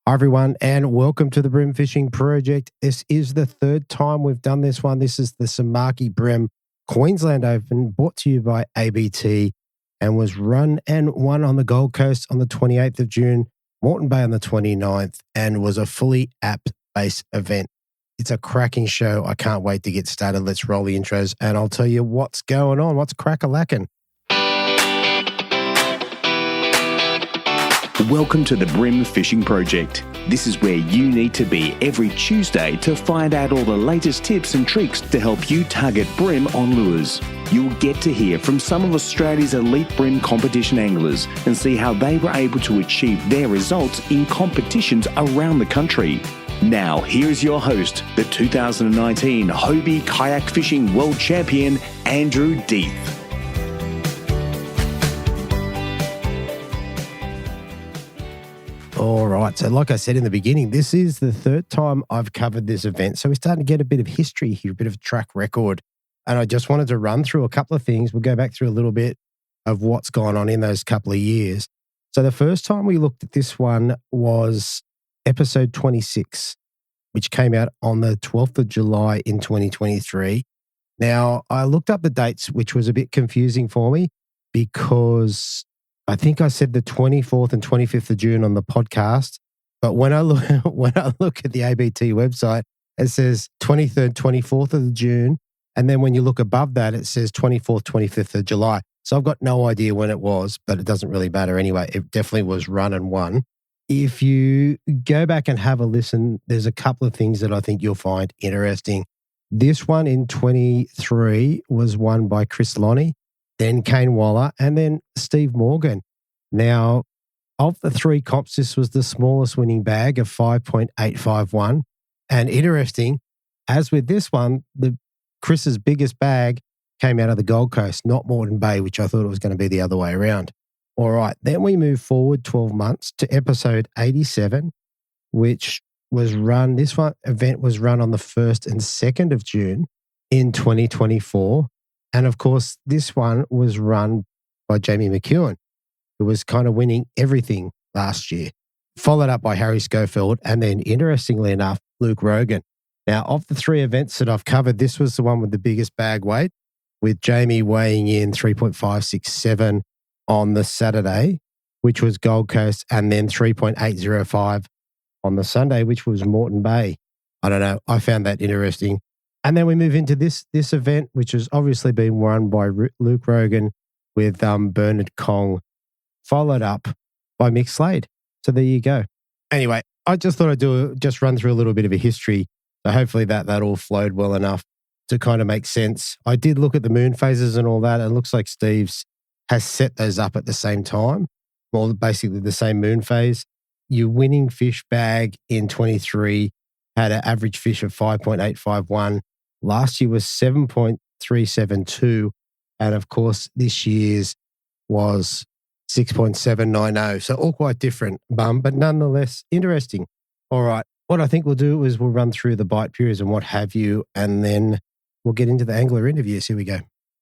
Hi everyone, and welcome to the Bream Fishing Project. This is the third time we've done this one. This is the Samaki BREAM Queensland Open, brought to you by ABT, and was run and won on the Gold Coast on the 28th of June, Moreton Bay on the 29th, and was a fully app-based event. It's a cracking show. I can't wait to get started. Let's roll the intros, and I'll tell you what's going on. What's crack-a-lackin'? Welcome to the Bream Fishing Project. This is where you need to be every Tuesday to find out all the latest tips and tricks to help you target bream on lures. You'll get to hear from some of Australia's elite bream competition anglers and see how they were able to achieve their results in competitions around the country. Now, here's your host, the 2019 Hobie Kayak Fishing World Champion, Andrew Deeth. All right. So like I said in the beginning, this is the third time I've covered this event. So we're starting to get a bit of history here, a bit of a track record. And I just wanted to run through a couple of things. We'll go back through a little bit of what's gone on in those couple of years. So the first time we looked at this one was episode 26, which came out on the 12th of July in 2023. Now, I looked up the dates, which was a bit confusing for me because I think I said the 24th and 25th of June on the podcast, but when I look at the ABT website, it says 23rd, 24th of June, and then when you look above that, it says 24th, 25th of July. So I've got no idea when it was, but it doesn't really matter anyway. It definitely was run and won. If you go back and have a listen, there's a couple of things that I think you'll find interesting. This one in 23 was won by Chris Lonnie, then Kane Waller, and then Steve Morgan. Now, of the three comps, this was the smallest winning bag of 5.851. And interesting, as with this one, Chris's biggest bag came out of the Gold Coast, not Moreton Bay, which I thought it was going to be the other way around. All right, then we move forward 12 months to episode 87, which was run, event was run on the 1st and 2nd of June in 2024. And of course, this one was run by Jamie McEwen, who was kind of winning everything last year, followed up by Harry Schofield, and then, interestingly enough, Luke Rogan. Now, of the three events that I've covered, this was the one with the biggest bag weight, with Jamie weighing in 3.567 on the Saturday, which was Gold Coast, and then 3.805 on the Sunday, which was Moreton Bay. I don't know. I found that interesting. And then we move into this event, which has obviously been run by Luke Rogan with Bernard Kong, followed up by Mick Slade. So there you go. Anyway, I just thought I'd just run through a little bit of a history. So hopefully that all flowed well enough to kind of make sense. I did look at the moon phases and all that. It looks like Steve's has set those up at the same time, or basically the same moon phase. Your winning fish bag in 23 had an average fish of 5.851. Last year was 7.372. And of course, this year's was 6.790. So all quite different, but nonetheless interesting. All right. What I think we'll do is we'll run through the bite periods and what have you, and then we'll get into the angler interviews. Here we go.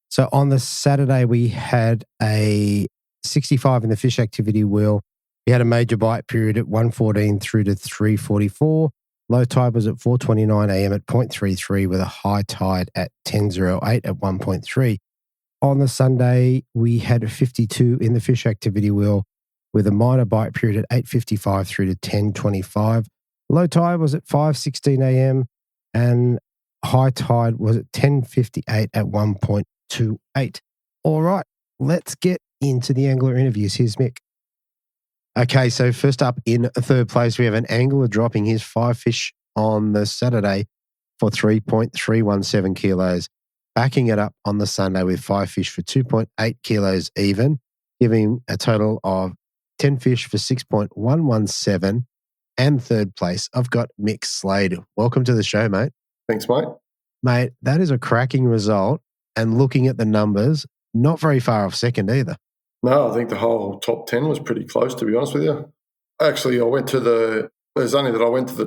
So on the Saturday, we had a 65 in the fish activity wheel. We had a major bite period at 1:14 through to 3:44. Low tide was at 4:29 a.m. at 0.33 with a high tide at 10:08 at 1.3. On the Sunday, we had a 52 in the fish activity wheel with a minor bite period at 8:55 through to 10:25. Low tide was at 5:16 a.m. and high tide was at 10:58 at 1.28. All right, let's get into the angler interviews. Here's Mick. Okay, so first up in third place, we have an angler dropping his 5 fish on the Saturday for 3.317 kilos, backing it up on the Sunday with 5 fish for 2.8 kilos even, giving a total of 10 fish for 6.117. And third place, I've got Mick Slade. Welcome to the show, mate. Thanks, mate. Mate, that is a cracking result. And looking at the numbers, not very far off second either. No, I think the whole top 10 was pretty close, to be honest with you. Actually, I went to the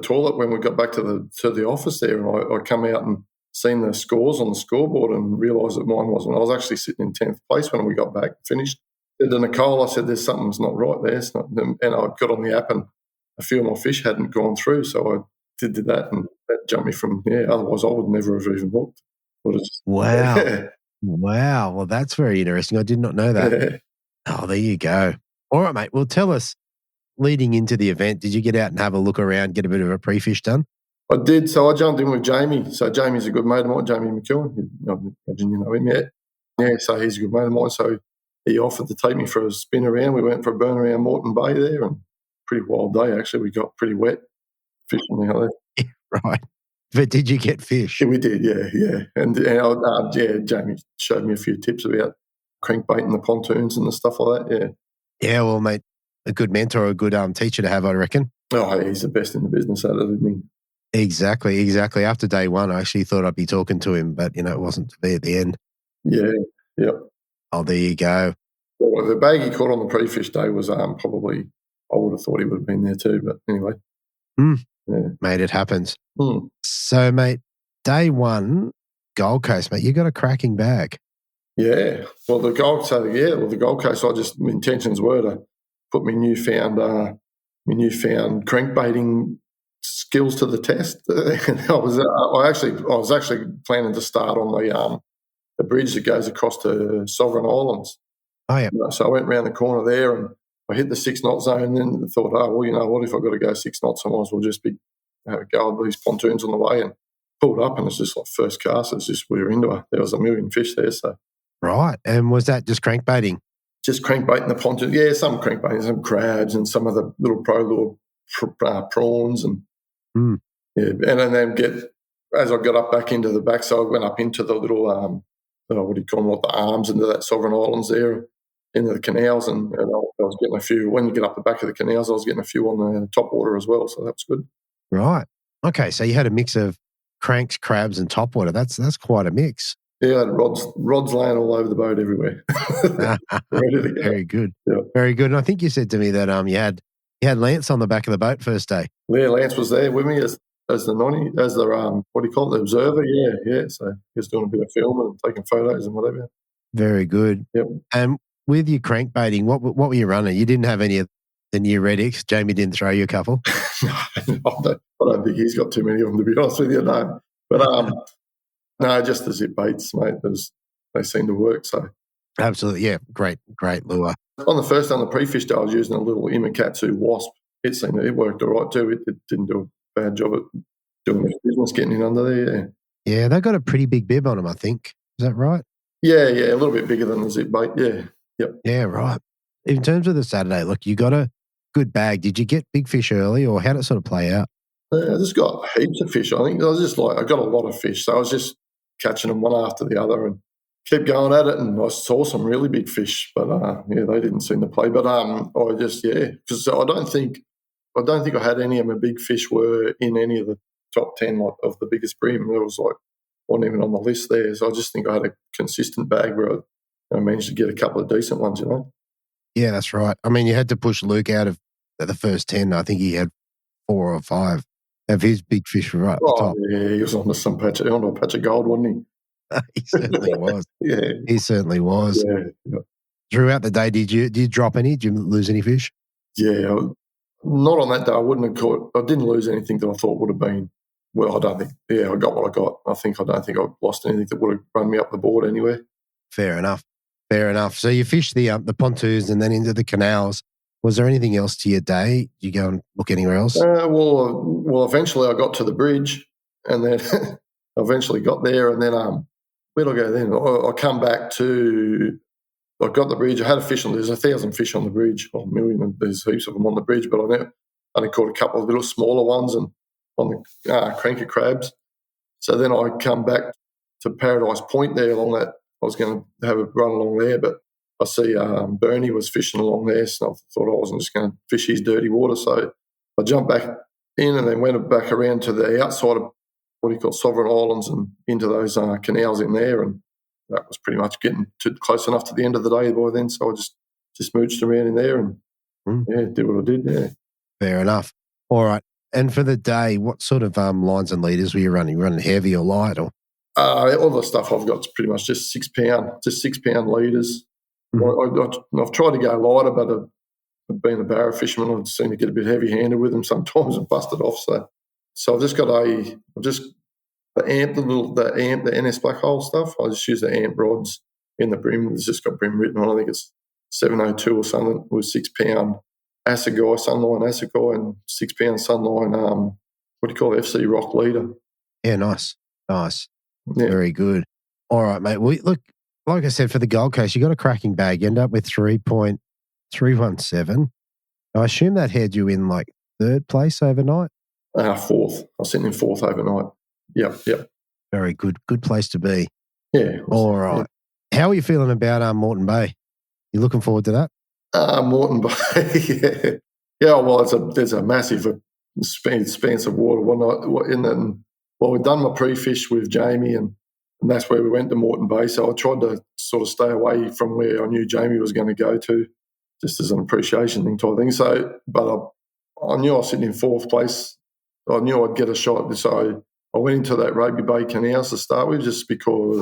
toilet when we got back to the office there, and I come out and seen the scores on the scoreboard and realised that mine wasn't. I was actually sitting in 10th place when we got back, finished. I said to Nicole, I said, there's something's not right there. It's not, and I got on the app and a few of my fish hadn't gone through, so I did that, and that jumped me from, otherwise I would never have even hooked. Wow. Wow. Well, that's very interesting. I did not know that. Yeah. Oh, there you go. All right, mate. Well, tell us, leading into the event, did you get out and have a look around, get a bit of a pre-fish done? I did. So I jumped in with Jamie. So Jamie's a good mate of mine, Jamie McEwen. I imagine you know him yet. Yeah, so he's a good mate of mine. So he offered to take me for a spin around. We went for a burn around Moreton Bay there, and pretty wild day, actually. We got pretty wet fishing out there. Right. But did you get fish? Yeah, we did, yeah. And Jamie showed me a few tips about crankbaiting the pontoons and the stuff like that, yeah. Yeah, well, mate, a good mentor, a good teacher to have, I reckon. Oh, he's the best in the business at it, isn't he? Exactly. After day one, I actually thought I'd be talking to him, but, it wasn't to be at the end. Yeah. Oh, there you go. Well, the bag he caught on the pre-fish day was probably, I would have thought he would have been there too, but anyway. Yeah. Mate, it happens. Mm. So, mate, day one, Gold Coast, mate, you got a cracking bag. Yeah. Well, the Gold Coast, my intentions were to put my newfound crankbaiting skills to the test. I was actually planning to start on the bridge that goes across to Sovereign Islands. Oh, yeah. So I went round the corner there and I hit the 6 knot zone, and then thought, you know what, if I've got to go 6 knots, I might as well just have a go at these pontoons on the way, and pulled up, and it's just like first cast, we were into it. There was a million fish there. So. Right. And was that just crankbaiting? Just crankbaiting the pontoon. Yeah, some crankbaiting, some crabs and some of the little pro lure prawns. And yeah, and then as I got up back into the backside, I went up into the little, what do you call them, like the arms into that Sovereign Islands there, into the canals, and I was getting a few. When you get up the back of the canals, I was getting a few on the top water as well, so that was good. Right. Okay, so you had a mix of cranks, crabs, and topwater. That's quite a mix. Yeah, rods laying all over the boat everywhere. Ready to go. Very good. Yeah. Very good. And I think you said to me that you had Lance on the back of the boat first day. Yeah, Lance was there with me as the what do you call it, the observer. Yeah. So he was doing a bit of filming and taking photos and whatever. Very good. Yep. And with your crankbaiting, what were you running? You didn't have any of the new Redix. Jamie didn't throw you a couple. I don't think he's got too many of them, to be honest with you. No, but no, just the zip baits, mate. They seem to work. So absolutely, yeah, great lure. On the first day on the pre-fish day, I was using a little Imakatsu Wasp. It worked all right too. It didn't do a bad job at doing the business, getting in under there. Yeah, they got a pretty big bib on them, I think. Is that right? Yeah, a little bit bigger than the zip bait. Yeah, yep. Yeah, right. In terms of the Saturday, look, you got a good bag. Did you get big fish early, or how did it sort of play out? I just got heaps of fish. I think I got a lot of fish, so I was just catching them one after the other and kept going at it. And I saw some really big fish, but they didn't seem to play. But because I don't think I had any of my big fish were in any of the top 10 of the biggest bream. There was wasn't even on the list there. So I just think I had a consistent bag where I managed to get a couple of decent ones, Yeah, that's right. I mean, you had to push Luke out of the first 10. I think he had 4 or 5 of his big fish right at the top. Yeah, he was onto a patch of gold, wasn't he? He certainly was. Yeah. He certainly was. Yeah. Throughout the day, did you drop any? Did you lose any fish? Yeah, not on that day. I didn't lose anything that I thought would have been. Well, I don't think. Yeah, I got what I got. I don't think I lost anything that would have run me up the board anywhere. Fair enough. So you fished the pontoons and then into the canals. Was there anything else to your day? Did you go and look anywhere else? Well, eventually I got to the bridge, and then I eventually got there, and then where did I go then? I come back to. I got the bridge. I had a fish on. There's 1,000 fish on the bridge, or 1,000,000. And there's heaps of them on the bridge, but I only caught a couple of little smaller ones and on the cranker crabs. So then I come back to Paradise Point there along that. I was going to have a run along there, but I see Bernie was fishing along there, so I thought I wasn't just going to fish his dirty water. So I jumped back in and then went back around to the outside of what you call Sovereign Islands and into those canals in there, and that was pretty much getting close enough to the end of the day by then. So I just mooched around in there and did what I did. Yeah, fair enough. All right. And for the day, what sort of lines and leaders were you running? You running heavy or light or? All the stuff I've got is pretty much just 6 pound leaders. Mm-hmm. I've tried to go lighter, but being a barra fisherman, I've seen to get a bit heavy-handed with them sometimes and bust it off. So I've just got the NS black hole stuff. I just use the amp rods in the brim. It's just got brim written on. I think it's 702 or something with 6 pound sunline Assegai and 6 pound sunline. What do you call it? FC Rock Leader. Yeah, nice. Yeah. Very good. All right, mate. Well, look, like I said, for the Gold Coast, you got a cracking bag. You end up with 3.317. I assume that had you in like third place overnight? Fourth. I was sitting in fourth overnight. Yep. Very good. Good place to be. Yeah. All right. Yeah. How are you feeling about Moreton Bay? You looking forward to that? Moreton Bay, yeah. Yeah, well, there's a massive expanse of water. We'd done my pre-fish with Jamie and that's where we went to Moreton Bay. So I tried to sort of stay away from where I knew Jamie was going to go to, just as an appreciation thing type thing. So, but I knew I was sitting in fourth place. I knew I'd get a shot. So I went into that Raby Bay canals to start with, just because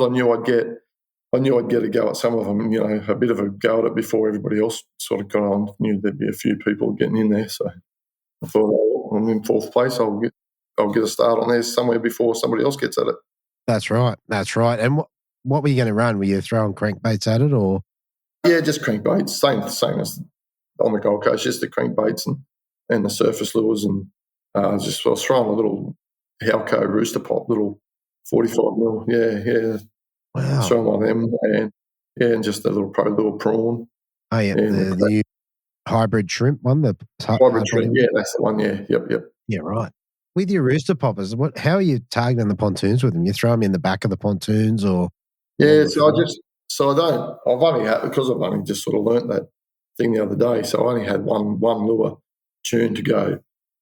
I knew I'd get a go at some of them, a bit of a go at it before everybody else sort of got on. Knew there'd be a few people getting in there, so I thought, I'm in fourth place. I'll get a start on there somewhere before somebody else gets at it. That's right. And what were you going to run? Were you throwing crankbaits at it, or? Yeah, just crankbaits. Same as on the Gold Coast, just the crankbaits and the surface lures, and I was throwing a little Halco rooster pop, little 45 mil. Yeah. Wow. Throwing one of them, and just a little prawn. Oh yeah, the hybrid shrimp one. The hybrid shrimp. Yeah, that's the one. Yeah. Yep. Yeah, right. With your rooster poppers, how are you targeting the pontoons with them? You throw them in the back of the pontoons, or? Yeah, I've only just sort of learnt that thing the other day. So I only had one lure tuned to go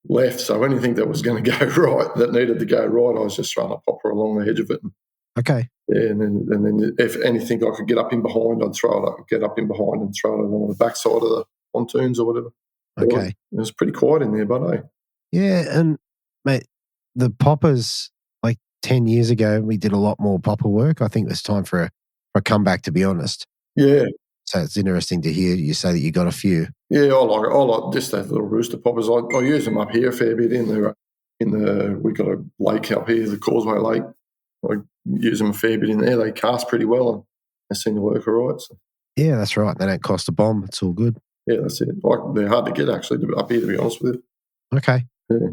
left. So anything that was going to go right, that needed to go right, I was just throwing a popper along the edge of it. Okay. Yeah, and then if anything I could get up in behind, I'd get up in behind and throw it along the backside of the pontoons or whatever. Okay. It was pretty quiet in there, but Yeah, and mate, the poppers, like 10 years ago, we did a lot more popper work. I think it's time for a comeback, to be honest. Yeah. So it's interesting to hear you say that you got a few. Yeah, I like just those little rooster poppers. I use them up here a fair bit we got a lake up here, the Causeway Lake. I use them a fair bit in there. They cast pretty well and they seem to work all right. So. Yeah, that's right. They don't cost a bomb. It's all good. Yeah, that's it. They're hard to get, actually, up here, to be honest with you. Okay. Yeah.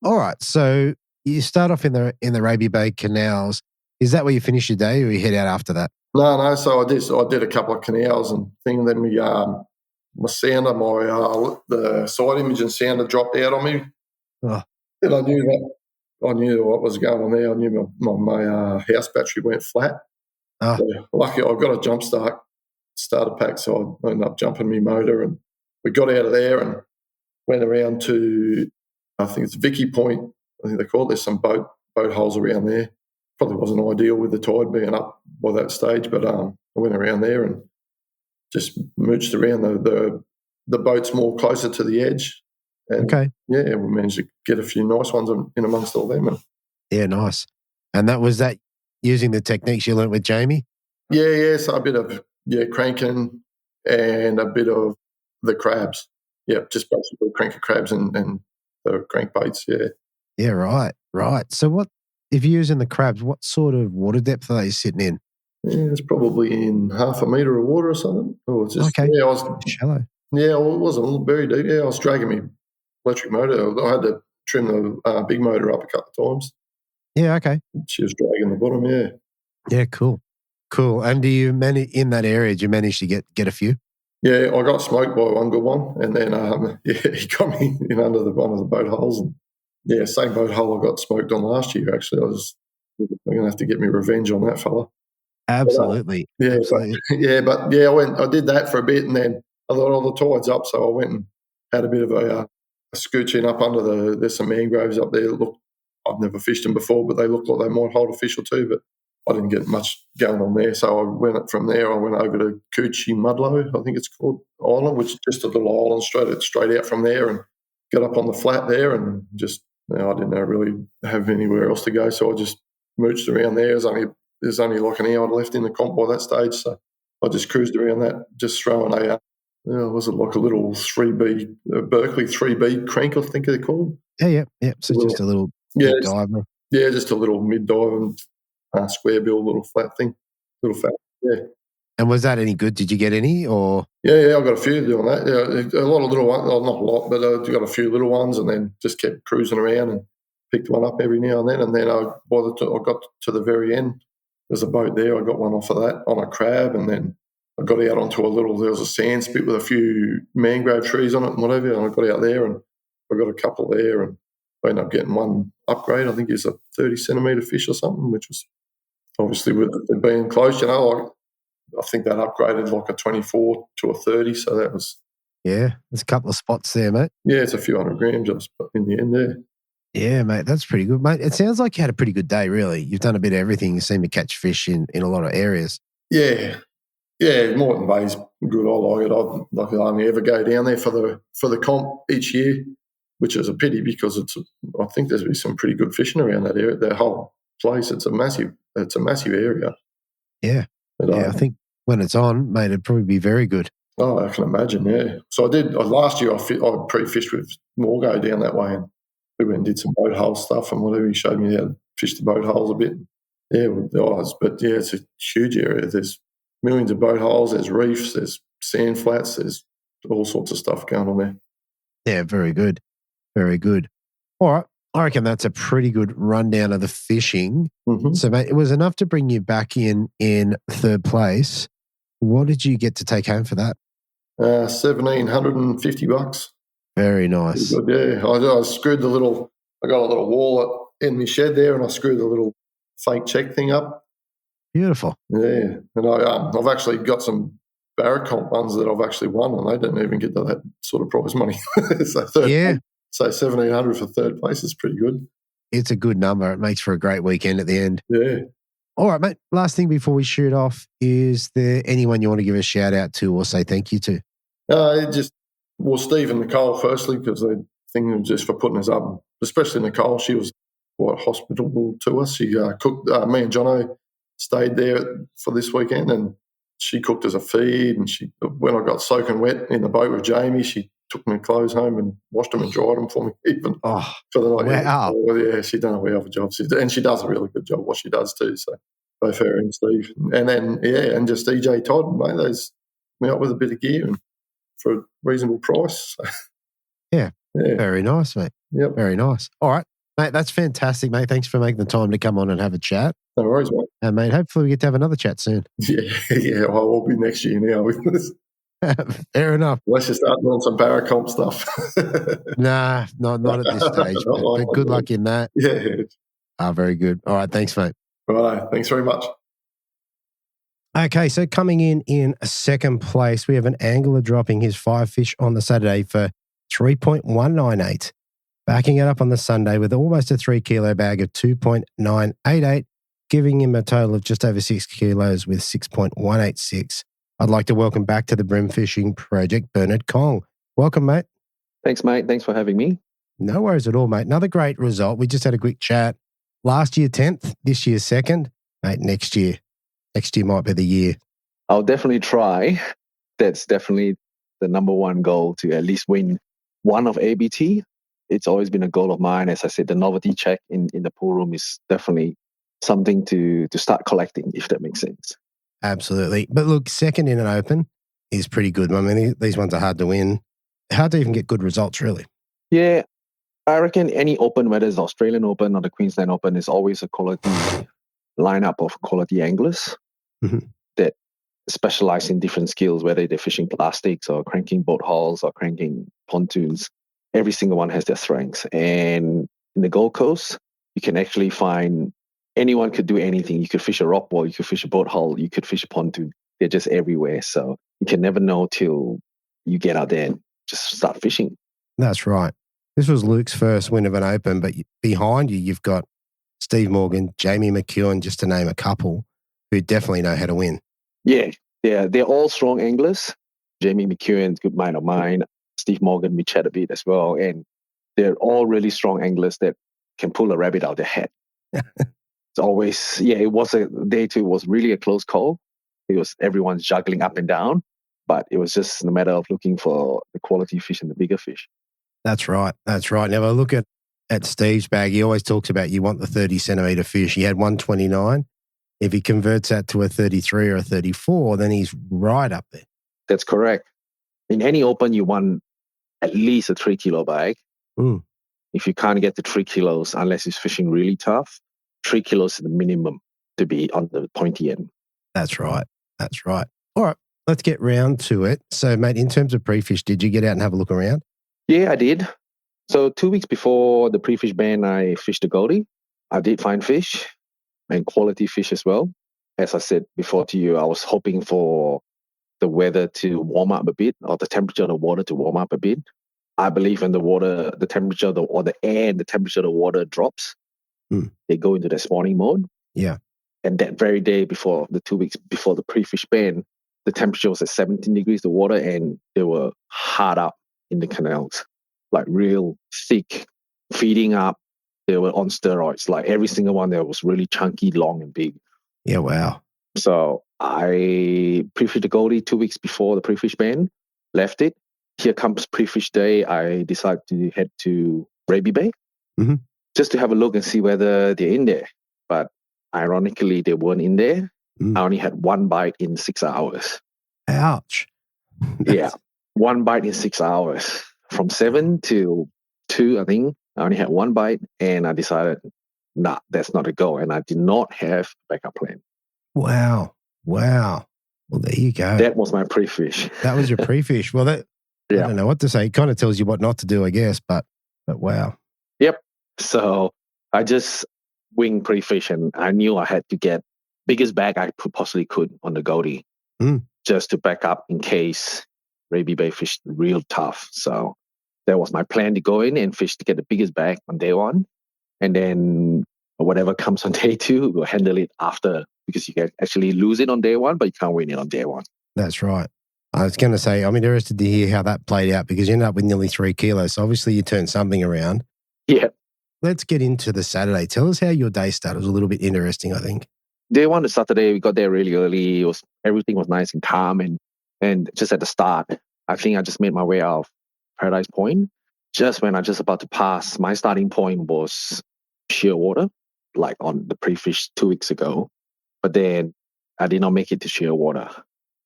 All right. So you start off in the Raby Bay canals. Is that where you finish your day, or you head out after that? No. So I did a couple of canals and things. Then my sounder, the side image and sounder dropped out on me. Oh. And I knew what was going on there. I knew my house battery went flat. Oh. So lucky I got a jump starter pack, so I ended up jumping my motor, and we got out of there and went around to, I think it's Vicky Point, I think they call it. There's some boat holes around there. Probably wasn't ideal with the tide being up by that stage, but I went around there and just mooched around the boats more closer to the edge. And okay. Yeah, we managed to get a few nice ones in amongst all them. Yeah, nice. And that was using the techniques you learnt with Jamie? Yeah. So a bit of cranking and a bit of the crabs. Yeah, just basically cranking crabs and the crankbaits. Yeah. Yeah, right. So if you're using the crabs, what sort of water depth are they sitting in? Yeah, it's probably in half a metre of water or something. Oh, it's just, okay. Yeah, I was shallow. Yeah, well, it wasn't very deep. Yeah, I was dragging my electric motor. I had to trim the big motor up a couple of times. Yeah, okay. She was dragging the bottom, yeah. Yeah, cool. And do you in that area, did you manage to get a few? Yeah, I got smoked by one good one, and then he got me in under one of the boat holes. And yeah, same boat hole I got smoked on last year, actually. I'm going to have to get me revenge on that fella. Absolutely. But, I did that for a bit, and then I thought, the tide's up, so I went and had a bit of a scooch in up under there's some mangroves up there. Look, I've never fished them before, but they look like they might hold a fish or two, but I didn't get much going on there. So I went over to Coochie Mudlow, I think it's called, island, which is just a little island straight out from there, and got up on the flat there, and just, I didn't really have anywhere else to go, so I just mooched around there. There's only like an hour left in the comp by that stage, so I just cruised around that, just throwing Was it like a little 3B, Berkeley 3B crank, I think they're called? Yeah. So just a little Yeah, diver. Yeah, just a little mid-dive and square bill, little flat thing, little fat. Yeah. And was that any good? Did you get any or? Yeah, I got a few doing that. Yeah, a lot of little ones, well, not a lot, but I got a few little ones, and then just kept cruising around and picked one up every now and then. And then by the time I got to the very end, there's a boat there. I got one off of that on a crab, and then I got out onto there was a sand spit with a few mangrove trees on it and whatever, and I got out there and I got a couple there, and I ended up getting one upgrade. I think it's a 30-centimetre fish or something, which was obviously with it being close, I think that upgraded like a 24 to a 30, so that was... Yeah, there's a couple of spots there, mate. Yeah, it's a few 100 grams just in the end there. Yeah, mate, that's pretty good, mate. It sounds like you had a pretty good day, really. You've done a bit of everything. You seem to catch fish in a lot of areas. Yeah, Moreton Bay's good. I like it. I only ever go down there for the comp each year, which is a pity because I think there's been some pretty good fishing around that area. That whole place, it's a massive area. Yeah, I think when it's on, mate, it'd probably be very good. Oh, I can imagine, yeah. So I did, last year I pre-fished with Morgo down that way, and we went and did some boat hole stuff and whatever. He showed me how to fish the boat holes a bit. Yeah, with the eyes. But yeah, it's a huge area. There's millions of boat holes, there's reefs, there's sand flats, there's all sorts of stuff going on there. Yeah, very good. Very good. All right. I reckon that's a pretty good rundown of the fishing. Mm-hmm. So, mate, it was enough to bring you back in third place. What did you get to take home for that? $1,750. Very nice. Good, yeah. I screwed I got a little wallet in my shed there, and I screwed the little fake check thing up. Beautiful. Yeah. And I've actually got some Barracomp ones that I've actually won, and they didn't even get to that sort of prize money. So 1,700 for third place is pretty good. It's a good number. It makes for a great weekend at the end. Yeah. All right, mate. Last thing before we shoot off, is there anyone you want to give a shout out to or say thank you to? Steve and Nicole, firstly, because they think just for putting us up, especially Nicole. She was quite hospitable to us. She cooked, me and Jono stayed there for this weekend, and she cooked us a feed. And when I got soaking wet in the boat with Jamie, she took my clothes home and washed them and dried them for me, even for the night. Wow. Yeah, she done a wee of a job. And she does a really good job, what she does too. So both her and Steve. And then, and just EJ Todd, mate, those me up with a bit of gear and for a reasonable price. So, yeah. Very nice, mate. Yep. Very nice. All right, mate, that's fantastic, mate. Thanks for making the time to come on and have a chat. No worries, mate. And, mate, hopefully we get to have another chat soon. Yeah, I will be next year now. Fair enough. Let's just start doing some Barracomp stuff. Nah, not at this stage. but good luck in that. Yeah. Very good. All right, thanks, mate. Right, thanks very much. Okay, so coming in second place, we have an angler dropping his 5 fish on the Saturday for 3.198. Backing it up on the Sunday with almost a 3 kilo bag of 2.988, giving him a total of just over 6 kilos with 6.186. I'd like to welcome back to the Bream Fishing Project, Bernard Kong. Welcome, mate. Thanks, mate. Thanks for having me. No worries at all, mate. Another great result. We just had a quick chat. Last year, 10th. This year, 2nd. Mate, next year might be the year. I'll definitely try. That's definitely the number one goal, to at least win one of ABT. It's always been a goal of mine. As I said, the novelty check in the pool room is definitely something to start collecting, if that makes sense. Absolutely. But look, 2nd in an open is pretty good. I mean, these ones are hard to win. Hard to even get good results, really. Yeah, I reckon any open, whether it's the Australian Open or the Queensland Open, is always a quality lineup of quality anglers that specialize in different skills, whether they're fishing plastics or cranking boat hulls or cranking pontoons. Every single one has their strengths. And in the Gold Coast, you can actually find anyone could do anything. You could fish a rock wall, you could fish a boat hull, you could fish a pontoon. They're just everywhere. So you can never know till you get out there and just start fishing. That's right. This was Luke's first win of an open, but behind you, you've got Steve Morgan, Jamie McEwen, just to name a couple, who definitely know how to win. Yeah, they're all strong anglers. Jamie McEwen's a good mate of mine. Steve Morgan, we chat a bit as well. And they're all really strong anglers that can pull a rabbit out of their head. It's always, it was a day two, was really a close call. It was everyone's juggling up and down. But it was just a matter of looking for the quality fish and the bigger fish. That's right. That's right. Now, I look at Steve's bag. He always talks about you want the 30 centimetre fish. He had 129. If he converts that to a 33 or a 34, then he's right up there. That's correct. In any open, you want at least a 3 kilo bag. Mm. If you can't get the 3 kilos, unless it's fishing really tough, 3 kilos is the minimum to be on the pointy end. That's right. That's right. All right. Let's get round to it. So, mate, in terms of pre-fish, did you get out and have a look around? Yeah, I did. So 2 weeks before the pre-fish ban, I fished the Goldie. I did find fish and quality fish as well. As I said before to you, I was hoping for the weather to warm up a bit, or the temperature of the water to warm up a bit. I believe when the water, the temperature or the air and the temperature of the water drops, they go into the spawning mode. Yeah. And that very day before, the 2 weeks before the pre-fish ban, the temperature was at 17 degrees, the water, and they were hard up in the canals, like real thick, feeding up. They were on steroids. Like every single one there was really chunky, long, and big. Yeah, wow. So I pre-fished the Goldie 2 weeks before the pre-fish ban, left it. Here comes pre-fish day. I decided to head to Bream Bay just to have a look and see whether they're in there. But ironically, they weren't in there. I only had one bite in 6 hours. Ouch. Yeah, one bite in 6 hours. From 7 to 2, I think. I only had one bite, and I decided, nah, that's not a go. And I did not have a backup plan. Wow. Wow. Well, there you go. That was my pre-fish. That was your pre-fish. Well, I don't know what to say. It kind of tells you what not to do, I guess, but wow. Yep. So I just winged pre-fish, and I knew I had to get biggest bag I possibly could on the Goldie just to back up in case Bream Bay fish real tough. So that was my plan, to go in and fish to get the biggest bag on day one. And then whatever comes on day two, we'll handle it after, because you can actually lose it on day one, but you can't win it on day one. That's right. I was going to say, I'm interested to hear how that played out, because you ended up with nearly 3 kilos. So obviously you turned something around. Yeah. Let's get into the Saturday. Tell us how your day started. It was a little bit interesting, I think. Day one, the Saturday, we got there really early. Everything was nice and calm. And just at the start, I think I just made my way out of Paradise Point. Just when I just about to pass, my starting point was sheer water, like on the pre-fish 2 weeks ago. But then I did not make it to sheer water.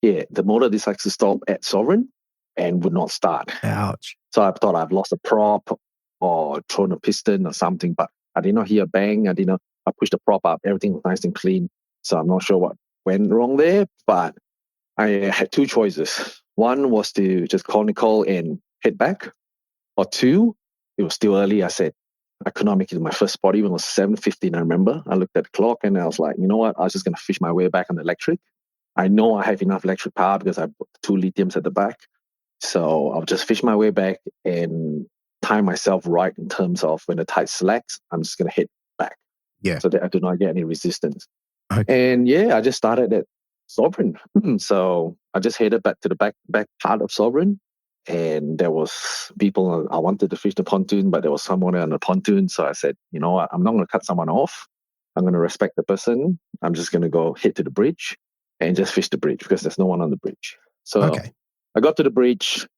Yeah, the motor decided to stop at Sovereign and would not start. Ouch. So I thought I've lost a prop or thrown a piston or something, but I did not hear a bang. I pushed the prop up. Everything was nice and clean. So I'm not sure what went wrong there, but I had two choices. One was to just call Nicole and head back. Or two, it was still early. I said, I could not make it to my first spot. Even it was 7:15, I remember. I looked at the clock and I was like, you know what? I was just going to fish my way back on the electric. I know I have enough electric power because I put 2 lithiums at the back. So I'll just fish my way back and time myself right in terms of when the tide slacks, I'm just going to head back. Yeah. So that I do not get any resistance. Okay. And I just started at Sovereign. So I just headed back to the back part of Sovereign. And there was people, I wanted to fish the pontoon, but there was someone on the pontoon. So I said, you know what, I'm not going to cut someone off. I'm going to respect the person. I'm just going to go head to the bridge and just fish the bridge because there's no one on the bridge. So I got to the bridge.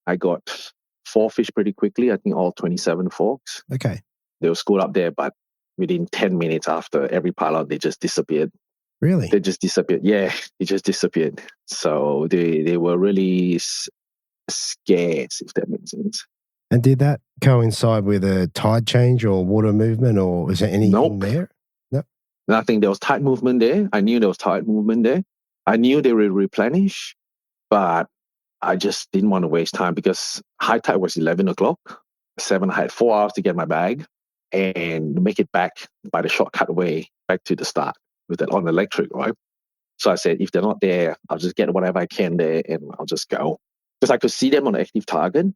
I got 4 fish pretty quickly. I think all 27 forks. Okay. They were schooled up there, but within 10 minutes after every pilot, they just disappeared. Really? They just disappeared. Yeah, they just disappeared. So they were really scarce, if that makes sense. And did that coincide with a tide change or water movement, or was there anything there? No. Nothing. There was tide movement there. I knew there was tide movement there. I knew they would replenish, but I just didn't want to waste time because high tide was 11 o'clock. 7, I had 4 hours to get my bag and make it back by the shortcut way back to the start with that on electric, right? So I said, if they're not there, I'll just get whatever I can there and I'll just go. Because I could see them on the active target,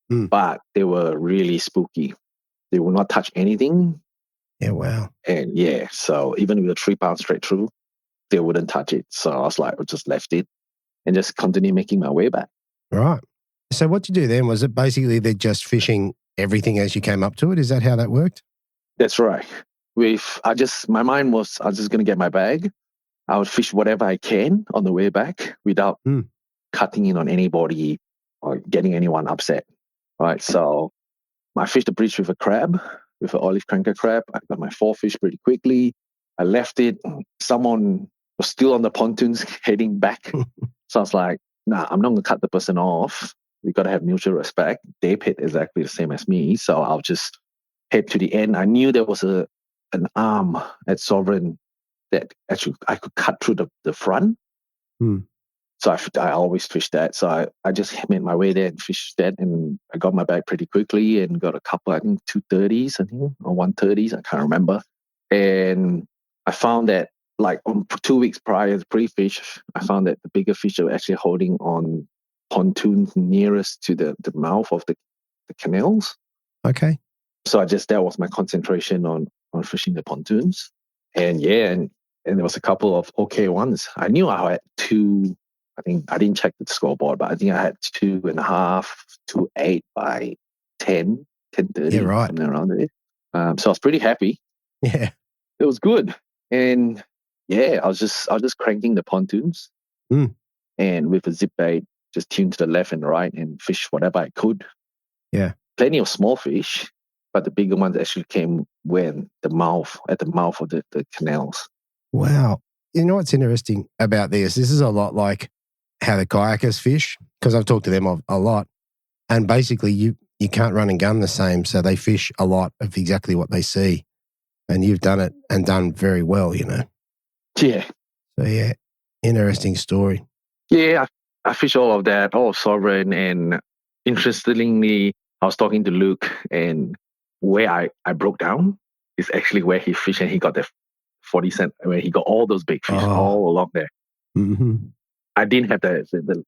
but they were really spooky. They would not touch anything. Yeah, wow. And so even with a 3 pound straight through, they wouldn't touch it. So I was like, I just left it and just continue making my way back. Right. So what you do then, was it basically they're just fishing everything as you came up to it? Is that how that worked? That's right. My mind was, I was just going to get my bag. I would fish whatever I can on the way back without cutting in on anybody or getting anyone upset, right? So I fished the bridge with a crab, with an olive cranker crab. I got my 4 fish pretty quickly. I left it. Someone was still on the pontoons heading back. So I was like, nah, I'm not going to cut the person off. We got to have mutual respect. They paid exactly the same as me. So I'll just head to the end. I knew there was an arm at Sovereign that actually I could cut through the front. So I always fish that. So I just made my way there and fished that. And I got my bag pretty quickly and got a couple, I think 230s, or 130s. I can't remember. And I found that like 2 weeks prior to pre-fish, I found that the bigger fish are actually holding on pontoons nearest to the mouth of the canals. Okay. So that was my concentration on fishing the pontoons. And and there was a couple of okay ones. I knew I had 2. I think I didn't check the scoreboard, but I think I had 2.5 to 8 by 10, 10:30, Yeah, right. something around there. So I was pretty happy. Yeah. It was good. And I was just cranking the pontoons and with a zip bait, just tune to the left and right and fish whatever I could. Yeah. Plenty of small fish, but the bigger ones actually came at the mouth of the canals. Wow. You know what's interesting about this? This is a lot like how the kayakers fish, because I've talked to them a lot. And basically you can't run and gun the same. So they fish a lot of exactly what they see. And you've done it and done very well, Yeah. So yeah, interesting story. Yeah, I fish all of that, all of Sovereign. And interestingly, I was talking to Luke, and where I broke down is actually where he fished, and he got the 40 cent, where he got all those big fish all along there. Mm-hmm. I didn't have the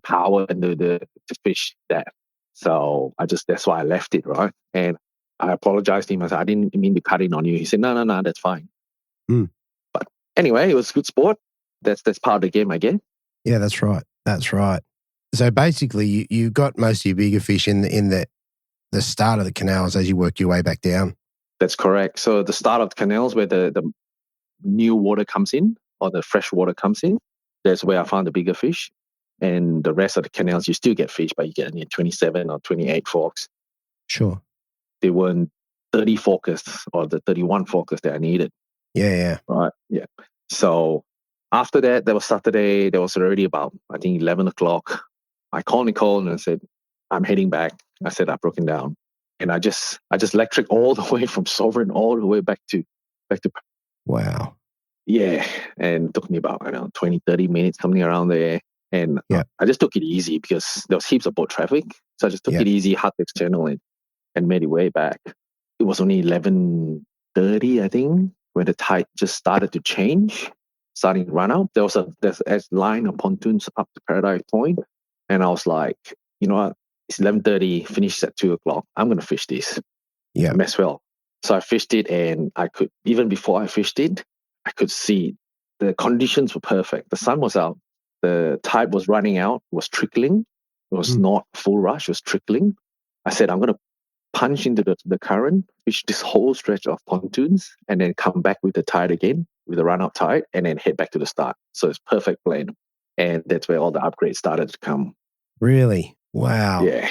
power and the to fish that. So that's why I left it, right? And I apologized to him. I said, I didn't mean to cut in on you. He said, no, that's fine. But anyway, it was good sport. That's part of the game, I guess. Yeah, that's right. That's right. So basically, you got most of your bigger fish in the start of the canals as you work your way back down. That's correct. So the start of the canals where the new water comes in, or the fresh water comes in, that's where I found the bigger fish. And the rest of the canals, you still get fish, but you get only 27 or 28 forks. Sure. They weren't 30 forkers or the 31 forkers that I needed. Yeah. Right. Yeah. So after that, there was Saturday. There was already about, I think, 11 o'clock. I called Nicole and I said, I'm heading back. I said, I've broken down. And I just electric all the way from Sovereign all the way back to. Wow. Yeah. And it took me about, 20, 30 minutes coming around there. And I just took it easy because there was heaps of boat traffic. So I just took it easy, Hardtex Channel, and made it way back. It was only 11:30, I think, when the tide just started to change, starting to run out. There's a line of pontoons up to Paradise Point. And I was like, you know what? It's 11:30, finished at 2 o'clock. I'm going to fish this. Yeah. As well. So I fished it, and I could, even before I fished it, I could see the conditions were perfect. The sun was out. The tide was running out, was trickling. It was not full rush, it was trickling. I said, I'm going to punch into the current, fish this whole stretch of pontoons, and then come back with the tide again, with the run-out tide, and then head back to the start. So it's perfect plan. And that's where all the upgrades started to come. Really? Wow. Yeah.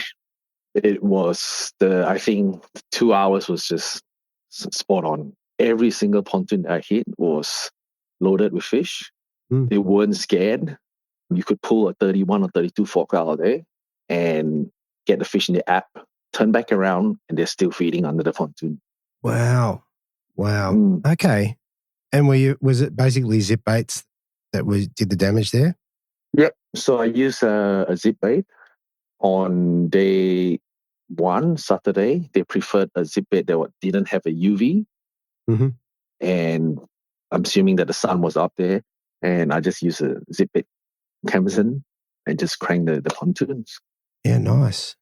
It was I think 2 hours was just spot on. Every single pontoon I hit was loaded with fish. They weren't scared. You could pull a 31 or 32 fork out of there and get the fish in the app, turn back around, and they're still feeding under the pontoon. Wow. Okay. And was it basically zip baits that did the damage there? Yep. So I used a zip bait on day 1, Saturday. They preferred a zip bait that didn't have a UV. And I'm assuming that the sun was up there. And I just used a zip bait Camison and just crank the pontoons. Yeah, nice.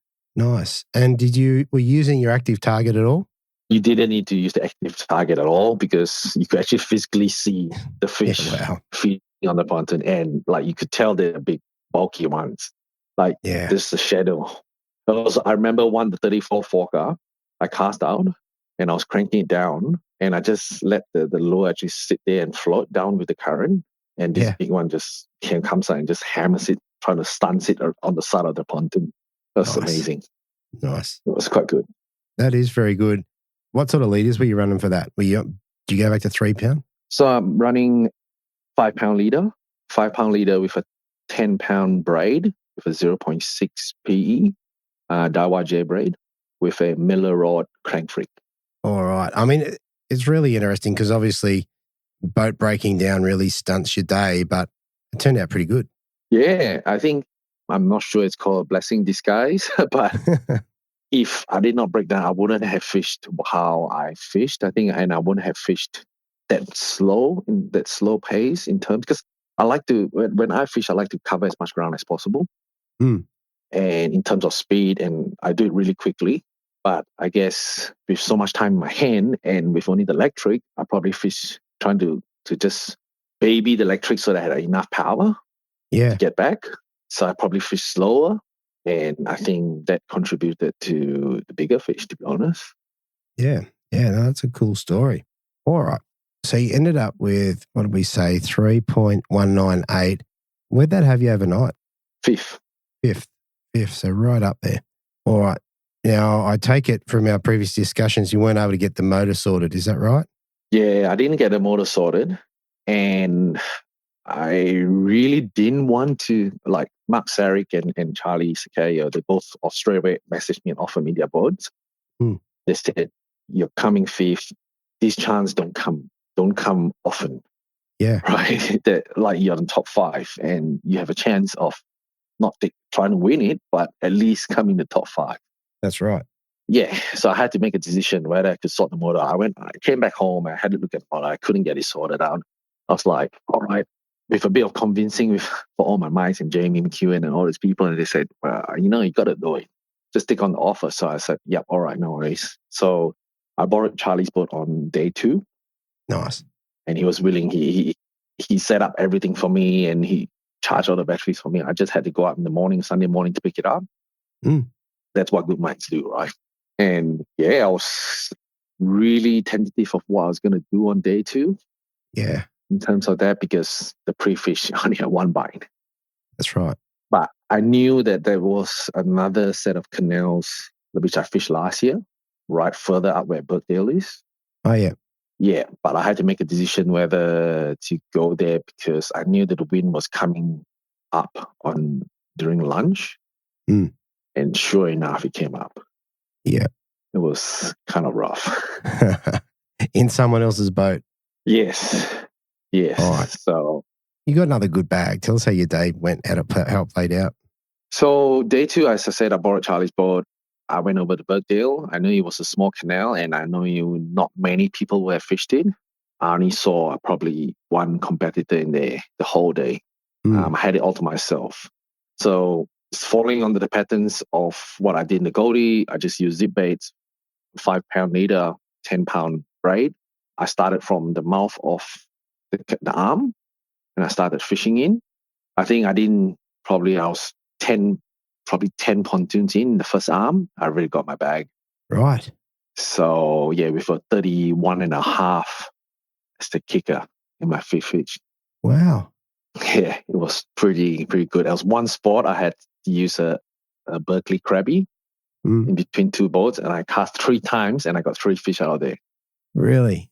And were you using your active target at all? You didn't need to use the active target at all because you could actually physically see the fish feeding on the pontoon, and like you could tell they're big, bulky ones. Like there's a shadow. I remember the 34 forker I cast out, and I was cranking it down, and I just let the lure actually sit there and float down with the current. And this big one just comes out and just hammers it trying to stance it on the side of the pontoon. That's amazing. Nice. It was quite good. That is very good. What sort of leaders were you running for that? Do you go back to 3 pound? So I'm running 5 pound leader, 5 pound leader with a 10 pound braid with a 0.6 PE, Daiwa J braid with a Miller rod crank freak. All right. I mean, it's really interesting because obviously boat breaking down really stunts your day, but it turned out pretty good. Yeah, I think, I'm not sure it's called a blessing in disguise, but if I did not break down, I wouldn't have fished how I fished, I think, and I wouldn't have fished that slow pace in terms, because I like to, when I fish, I like to cover as much ground as possible. Mm. And in terms of speed, and I do it really quickly. But I guess with so much time in my hand and with only the electric, I probably fish trying to just baby the electric so that I had enough power to get back. So I probably fish slower. And I think that contributed to the bigger fish, to be honest. Yeah. Yeah, no, that's a cool story. All right. So you ended up with, what did we say, 3.198. Where'd that have you overnight? Fifth. So right up there. All right. Now, I take it from our previous discussions, you weren't able to get the motor sorted. Is that right? Yeah, I didn't get the motor sorted. And I really didn't want to, like Mark Sarek and Charlie Sakaya, they both Australia messaged me and offered me their boards. They said, you're coming fifth. These chances don't come often. Yeah. Right? That, like, you're in the top 5 and you have a chance of not trying to win it, but at least come in the top 5. That's right. Yeah. So I had to make a decision whether I could sort the motor. I came back home. I had to look at the motor. I couldn't get it sorted out. I was like, all right, with a bit of convincing for all my mates and Jamie McEwen and all these people. And they said, well, you got to do it. Just take on the offer. So I said, yep, all right, no worries. So I borrowed Charlie's boat on day 2. Nice. And he was willing. He set up everything for me and he charged all the batteries for me. I just had to go up in the morning, Sunday morning, to pick it up. That's what good minds do, right? And yeah, I was really tentative of what I was going to do on day 2. Yeah. In terms of that, because the pre-fish only had 1 bite. That's right. But I knew that there was another set of canals which I fished last year, right further up where Birkdale is. Oh, yeah. Yeah, but I had to make a decision whether to go there because I knew that the wind was coming up during lunch. And sure enough, it came up. Yeah. It was kind of rough. In someone else's boat? Yes. All right. So you got another good bag. Tell us how your day went, how it played out. So day 2, as I said, I borrowed Charlie's boat. I went over to Birkdale. I knew it was a small canal and I knew not many people were fished it. I only saw probably 1 competitor in there the whole day. I had it all to myself. So following under the patterns of what I did in the Goldie, I just used zip baits, 5 pound leader, 10 pound braid. I started from the mouth of the arm and I started fishing in. I think I was 10 pontoons in the first arm. I already got my bag. Right. So yeah, with a 31.5 as the kicker in my 5th fish. Wow. Yeah, it was pretty good. There was 1 spot I had to use a Berkeley Crabby in between 2 boats, and I cast 3 times, and I got 3 fish out of there. Really?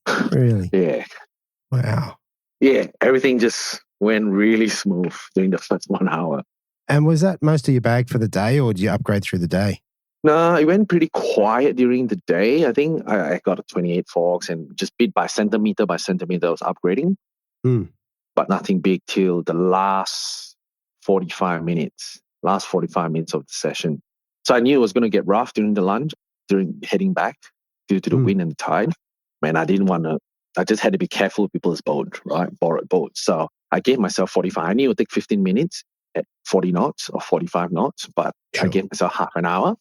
Yeah. Wow. Yeah, everything just went really smooth during the first 1 hour. And was that most of your bag for the day, or did you upgrade through the day? No, it went pretty quiet during the day. I think I got a 28 forks and just bit by centimeter I was upgrading. But nothing big till the last 45 minutes of the session. So I knew it was going to get rough during the lunch, during heading back due to the wind and the tide. Man, I just had to be careful with people's boat, right? Borrowed boats. So I gave myself 45. I knew it would take 15 minutes at 40 knots or 45 knots, but I gave myself half an hour.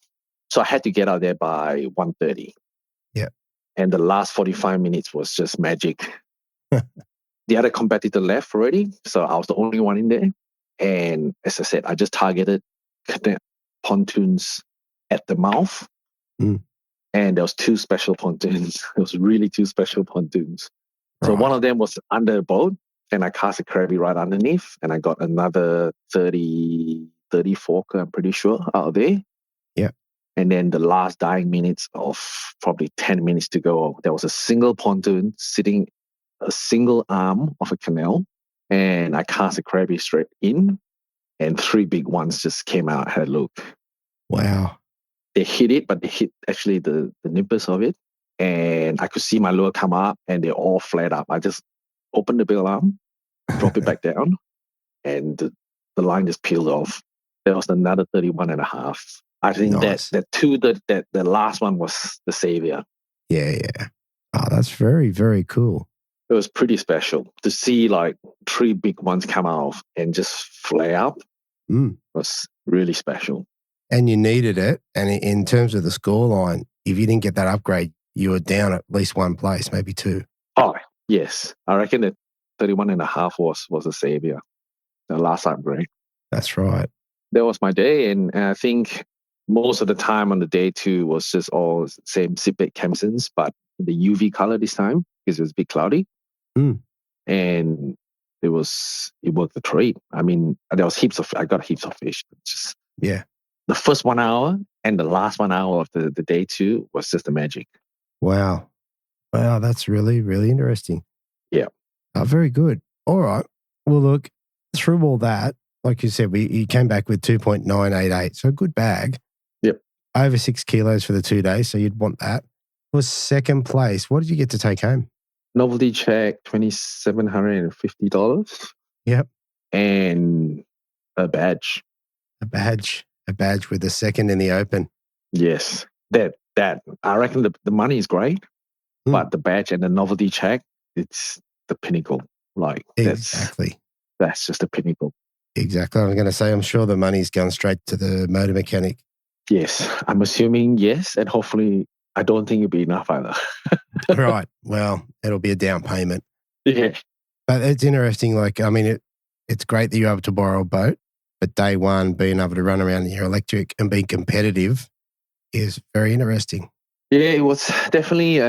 So I had to get out there by 1:30. Yeah. And the last 45 minutes was just magic. The other competitor left already, so I was the only one in there. And as I said, I just targeted the pontoons at the mouth. And there was 2 special pontoons. It was really 2 special pontoons. So one of them was under a boat, and I cast a crabby right underneath, and I got another 30 forker, I'm pretty sure, out of there. Yeah. And then the last dying minutes of probably 10 minutes to go, there was a single pontoon sitting a single arm of a canal, and I cast a crabby straight in, and 3 big ones just came out. I had a look. Wow. They hit it, but they hit actually the nippers of it, and I could see my lure come up, and they all flared up. I just opened the bill arm, drop it back down, and the line just peeled off. There was another 31 and a half. I think Nice. that the last one was the savior. Yeah. Oh, that's very, very cool. It was pretty special to see like 3 big ones come out and just flare up. Mm. Was really special. And you needed it. And in terms of the scoreline, if you didn't get that upgrade, you were down at least 1 place, maybe 2. Oh, yes. I reckon that 31 and a half was a savior. The last upgrade. That's right. That was my day. And I think most of the time on the day 2 was just all same seabed Kempsons, but the UV color this time because it was a bit cloudy. Mm. And it worked the treat. I mean, I got heaps of fish. Just the first 1 hour and the last 1 hour of the day 2 was just the magic. Wow. That's really, really interesting. Yeah. Very good. All right. Well, look, through all that, like you said, you came back with 2.988. So a good bag. Yep. Over 6 kilos for the 2 days. So you'd want that. Was second place. What did you get to take home? Novelty check, $2,750. Yep. And a badge. A badge with a second in the Open. Yes. That I reckon the money is great, but the badge and the novelty check, it's the pinnacle. Like exactly. That's just the pinnacle. Exactly. I was going to say, I'm sure the money's gone straight to the motor mechanic. Yes. I'm assuming yes, and hopefully I don't think it'll be enough either. Right. Well, it'll be a down payment. Yeah. But it's interesting. Like, I mean, it's great that you're able to borrow a boat, but day 1, being able to run around in your electric and being competitive is very interesting. Yeah, it was definitely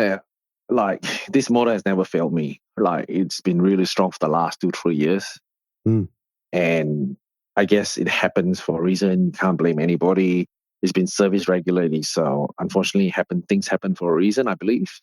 like this motor has never failed me. Like it's been really strong for the last 2-3 years. Mm. And I guess it happens for a reason. You can't blame anybody. It's been serviced regularly. So unfortunately, things happen for a reason, I believe.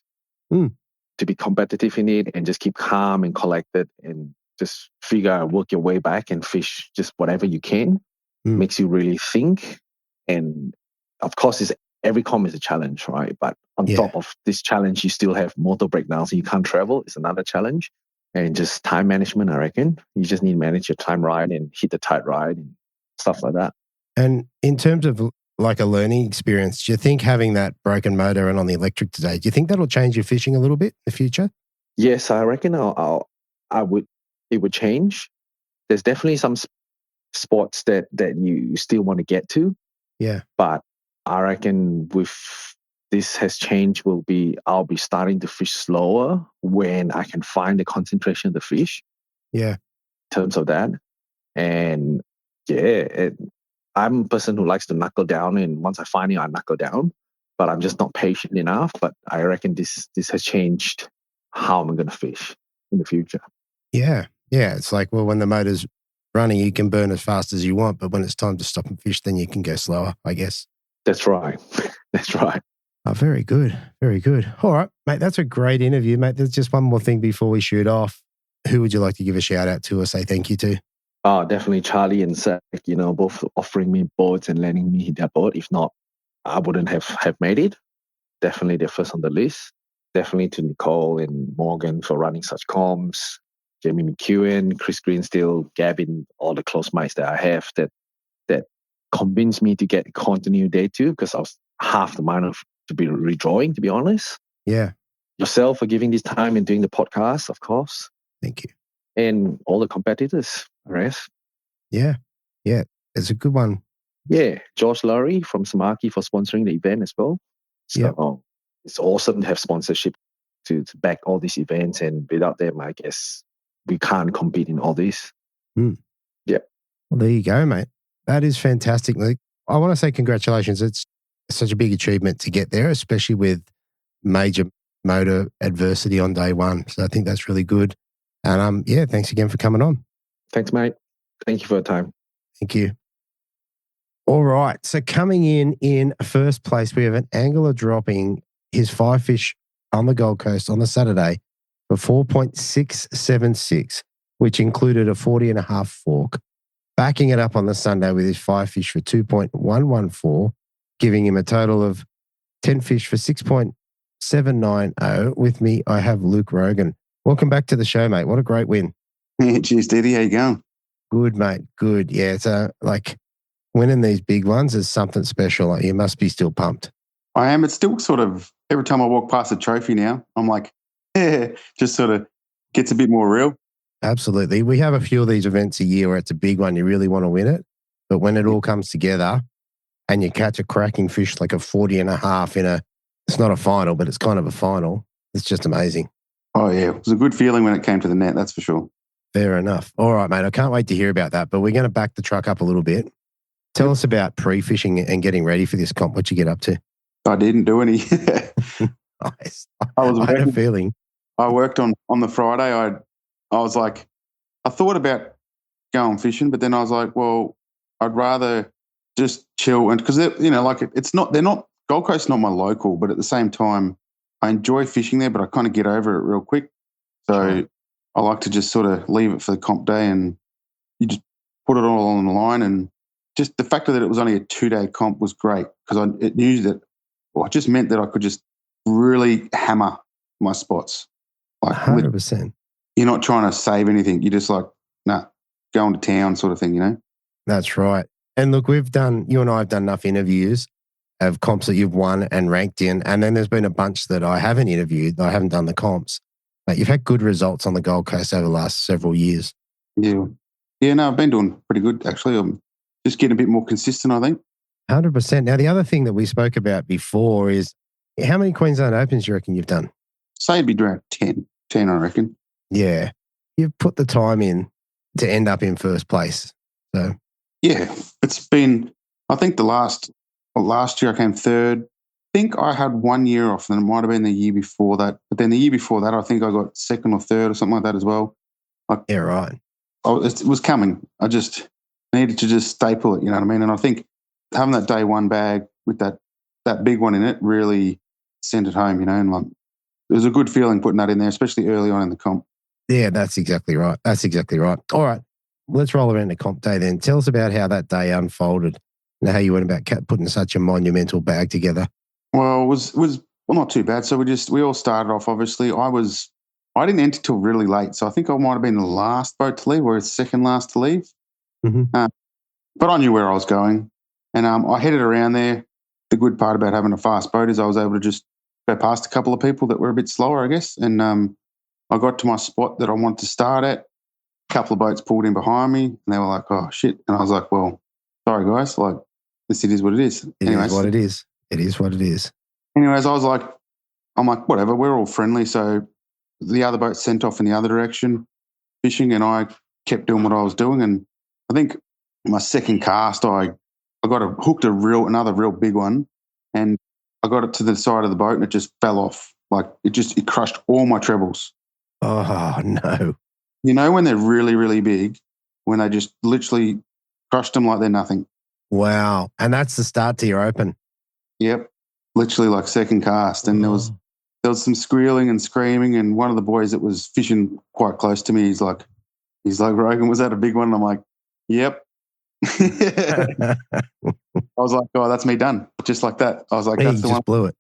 Mm. To be competitive in it and just keep calm and collected and just work your way back and fish just whatever you can. Makes you really think. And of course, every comp is a challenge, right? But on top of this challenge, you still have motor breakdowns and you can't travel. It's another challenge. And just time management, I reckon. You just need to manage your time right and hit the tide right and stuff like that. And in terms of like a learning experience, do you think having that broken motor and on the electric today, do you think that'll change your fishing a little bit in the future? Yes, I reckon it would change. There's definitely some sports that you still want to get to. Yeah. But I reckon with this has changed I'll be starting to fish slower when I can find the concentration of the fish. Yeah. In terms of that. And I'm a person who likes to knuckle down, and once I find it, I knuckle down. But I'm just not patient enough. But I reckon this has changed how I'm going to fish in the future. Yeah. Yeah. It's like, well, when the motor's running, you can burn as fast as you want, but when it's time to stop and fish, then you can go slower, I guess. That's right. That's right. Oh, very good. Very good. All right, mate, that's a great interview, mate. There's just one more thing before we shoot off. Who would you like to give a shout out to or say thank you to? Oh, definitely Charlie and Zach, both offering me boards and letting me hit their boat. If not, I wouldn't have made it. Definitely they're first on the list. Definitely to Nicole and Morgan for running such comms. Jamie McEwen, Chris Greenstill, Gavin, all the close mates that I have that convinced me to continue day 2 because I was half the mind to be redrawing, to be honest. Yeah. Yourself for giving this time and doing the podcast, of course. Thank you. And all the competitors, Ref. Yeah. Yeah. It's a good one. Yeah. Josh Laurie from Samaki for sponsoring the event as well. So it's awesome to have sponsorship to back all these events. And without them, I guess we can't compete in all this. Mm. Yeah. Well, there you go, mate. That is fantastic. I want to say congratulations. It's such a big achievement to get there, especially with major motor adversity on day 1. So I think that's really good. And yeah, thanks again for coming on. Thanks, mate. Thank you for your time. Thank you. All right. So coming in first place, we have an angler dropping his 5 fish on the Gold Coast on the Saturday for 4.676, which included a 40.5 fork. Backing it up on the Sunday with his 5 fish for 2.114, giving him a total of 10 fish for 6.790. With me, I have Luke Rogan. Welcome back to the show, mate. What a great win. Yeah, cheers, Diddy. How you going? Good, mate. Good. Yeah, it's winning these big ones is something special. Like, you must be still pumped. I am. It's still sort of, every time I walk past a trophy now, I'm like, yeah, just sort of gets a bit more real. Absolutely. We have a few of these events a year where it's a big one. You really want to win it. But when it all comes together and you catch a cracking fish like a 40.5 it's not a final, but it's kind of a final. It's just amazing. Oh, yeah. It was a good feeling when it came to the net, that's for sure. Fair enough. All right, mate. I can't wait to hear about that, but we're going to back the truck up a little bit. Tell us about pre-fishing and getting ready for this comp. What you get up to? I didn't do any. Nice. I had a feeling. I worked on the Friday. I was like, I thought about going fishing, but then I was like, well, I'd rather just chill. And because, they're not, Gold Coast is not my local, but at the same time, I enjoy fishing there, but I kind of get over it real quick. So I like to just sort of leave it for the comp day and you just put it all on the line. And just the fact that it was only a 2-day comp was great because it just meant that I could just really hammer my spots. Like 100%. You're not trying to save anything. You're just like, going to town sort of thing, you know? That's right. And look, you and I have done enough interviews of comps that you've won and ranked in. And then there's been a bunch that I haven't interviewed. I haven't done the comps. But you've had good results on the Gold Coast over the last several years. Yeah. Yeah, no, I've been doing pretty good, actually. I'm just getting a bit more consistent, I think. 100%. Now, the other thing that we spoke about before is how many Queensland Opens do you reckon you've done? Say it'd be around 10, I reckon. Yeah. You've put the time in to end up in first place. So yeah, it's been, I think last year I came third. I think I had 1 year off, and it might have been the year before that. But then the year before that, I think I got second or third or something like that as well. Yeah, right. It was coming. I just needed to just staple it, you know what I mean? And I think having that day one bag with that big one in it really sent it home, you know, and like it was a good feeling putting that in there, especially early on in the comp. Yeah, that's exactly right. All right, let's roll around the comp day then. Tell us about how that day unfolded and how you went about putting such a monumental bag together. Well, it was not too bad. So we all started off, obviously. I didn't enter till really late. So I think I might have been the last boat to leave or second last to leave. Mm-hmm. But I knew where I was going. And I headed around there. The good part about having a fast boat is I was able to just go past a couple of people that were a bit slower, I guess. And I got to my spot that I wanted to start at. A couple of boats pulled in behind me and they were like, oh, shit. And I was like, well, sorry, guys. Like, it is what it is. It is what it is. It is what it is. Anyways, I'm like, whatever, we're all friendly. So the other boat sent off in the other direction fishing and I kept doing what I was doing. And I think my second cast, I hooked another real big one and I got it to the side of the boat and it just fell off. Like it crushed all my trebles. Oh, no. You know when they're really, really big, when they just literally crushed them like they're nothing. Wow. And that's the start to your open. Yep. Literally like second cast. And there was some squealing and screaming. And one of the boys that was fishing quite close to me, he's like, Rogan, was that a big one? And I'm like, yep. I was like, oh, that's me done. Just like that. I was like, that's the one. Just blew it.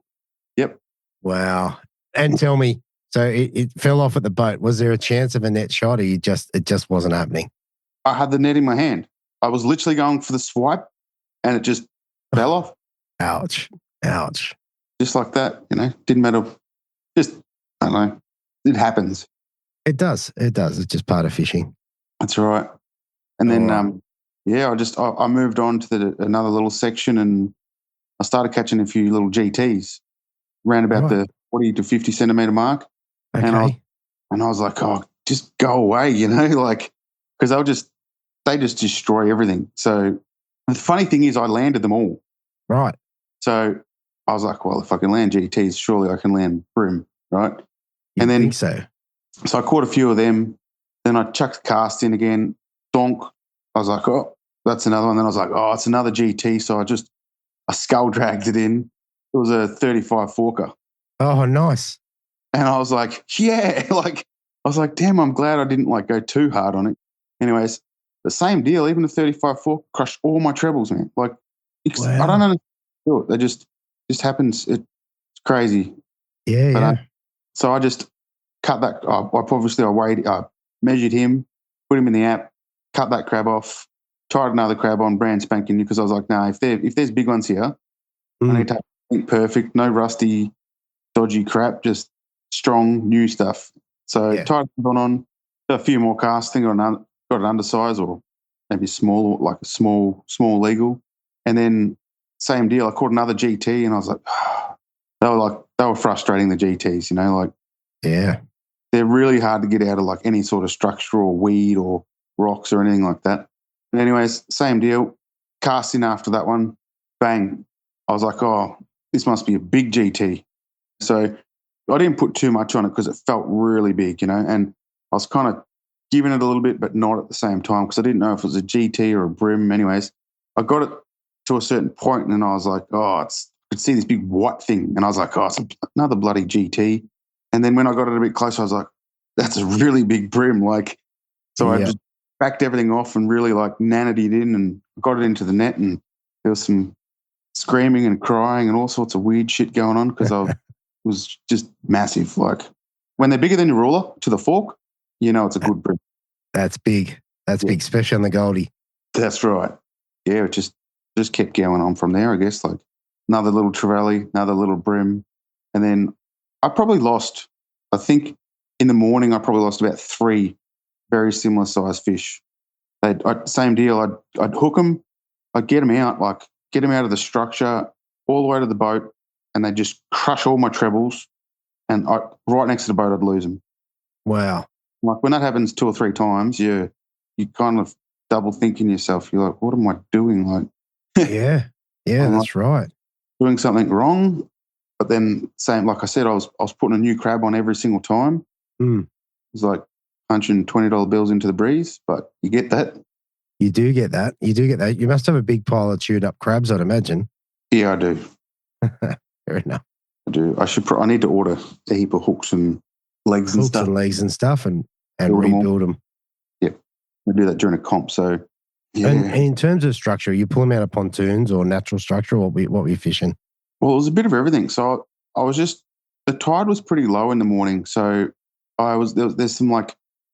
Yep. Wow. And tell me, so it fell off at the boat. Was there a chance of a net shot or it just wasn't happening? I had the net in my hand. I was literally going for the swipe and it just fell off. Ouch. Just like that, you know, didn't matter. Just, I don't know. It happens. It does. It's just part of fishing. That's right. And then, I moved on to another little section and I started catching a few little GTs around about the 40 to 50 centimetre mark. Okay. And I was like, oh, just go away, you know, like, because they just destroy everything. So the funny thing is I landed them all. Right. So I was like, well, if I can land GTs, surely I can land bream, right? I think so. So I caught a few of them Then I chucked the cast in again, donk. I was like, oh, that's another one. Then I was like, oh, it's another GT. So I skull dragged it in. It was a 35 forker. Oh, nice. And I was like, yeah, I was like, damn, I'm glad I didn't go too hard on it. Anyways, the same deal, even the 35 fork crushed all my trebles, man. Wow. I don't know. They just happens. It's crazy. Yeah, yeah. So I just cut that. I measured him, put him in the app, cut that crab off, tried another crab on, brand spanking new, because I was like, no, if there's big ones here, I need to have perfect, no rusty, dodgy crap, just strong, new stuff. So tied it on, a few more casts, got an undersize or maybe small, like a small legal. And then same deal, I caught another GT and I was like, they were frustrating, the GTs, Yeah. They're really hard to get out of any sort of structure or weed or rocks or anything like that. And anyways, same deal, cast in after that one, bang. I was like, oh, this must be a big GT. So I didn't put too much on it because it felt really big, and I was kind of giving it a little bit, but not at the same time, because I didn't know if it was a GT or a brim. Anyways, I got it to a certain point and I was like, oh, I could see this big white thing. And I was like, oh, it's another bloody GT. And then when I got it a bit closer, I was like, that's a really big brim. So I just backed everything off and really nannied it in and got it into the net. And there was some screaming and crying and all sorts of weird shit going on because it was just massive. When they're bigger than your ruler to the fork, it's a good brim. That's big. That's big, especially on the Goldie. That's right. Yeah, it just kept going on from there, I guess. Another little trevally, another little brim. And then I probably lost, I think in the morning, I probably lost about 3 very similar sized fish. Same deal. I'd hook them, I'd get them out, get them out of the structure all the way to the boat, and they'd just crush all my trebles. And right next to the boat, I'd lose them. Wow. When that happens 2 or 3 times, you kind of double thinking yourself. You're like, what am I doing? Yeah, that's right. Doing something wrong. But then, same, like I said, I was putting a new crab on every single time. It was like punching $20 bills into the breeze, but you get that. You do get that. You must have a big pile of chewed up crabs, I'd imagine. Yeah, I do. Fair enough. I do. I need to order a heap of hooks and legs and stuff. And rebuild them. Yep. I do that during a comp. So, yeah. And in terms of structure, you pull them out of pontoons or natural structure, or what were you fishing? Well, it was a bit of everything. So I was the tide was pretty low in the morning. So there's some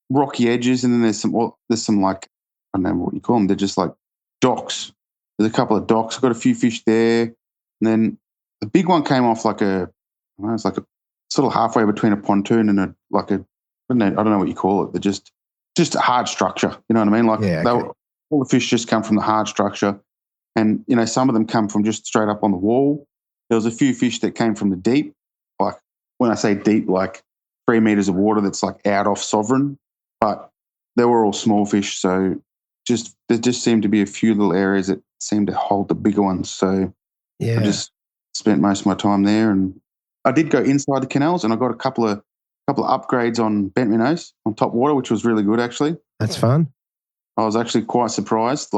rocky edges, and then there's some I don't know what you call them. They're just docks. There's a couple of docks. I got a few fish there. And then the big one came off it's like a sort of halfway between a pontoon and I don't know what you call it. They're just a hard structure. You know what I mean? All the fish just come from the hard structure. And, some of them come from just straight up on the wall. There was a few fish that came from the deep. When I say deep, 3 meters of water that's out off Sovereign. But they were all small fish. So there just seemed to be a few little areas that seemed to hold the bigger ones. So I just spent most of my time there. And I did go inside the canals, and I got a couple of upgrades on bent minnows on top water, which was really good, actually. That's fun. I was actually quite surprised.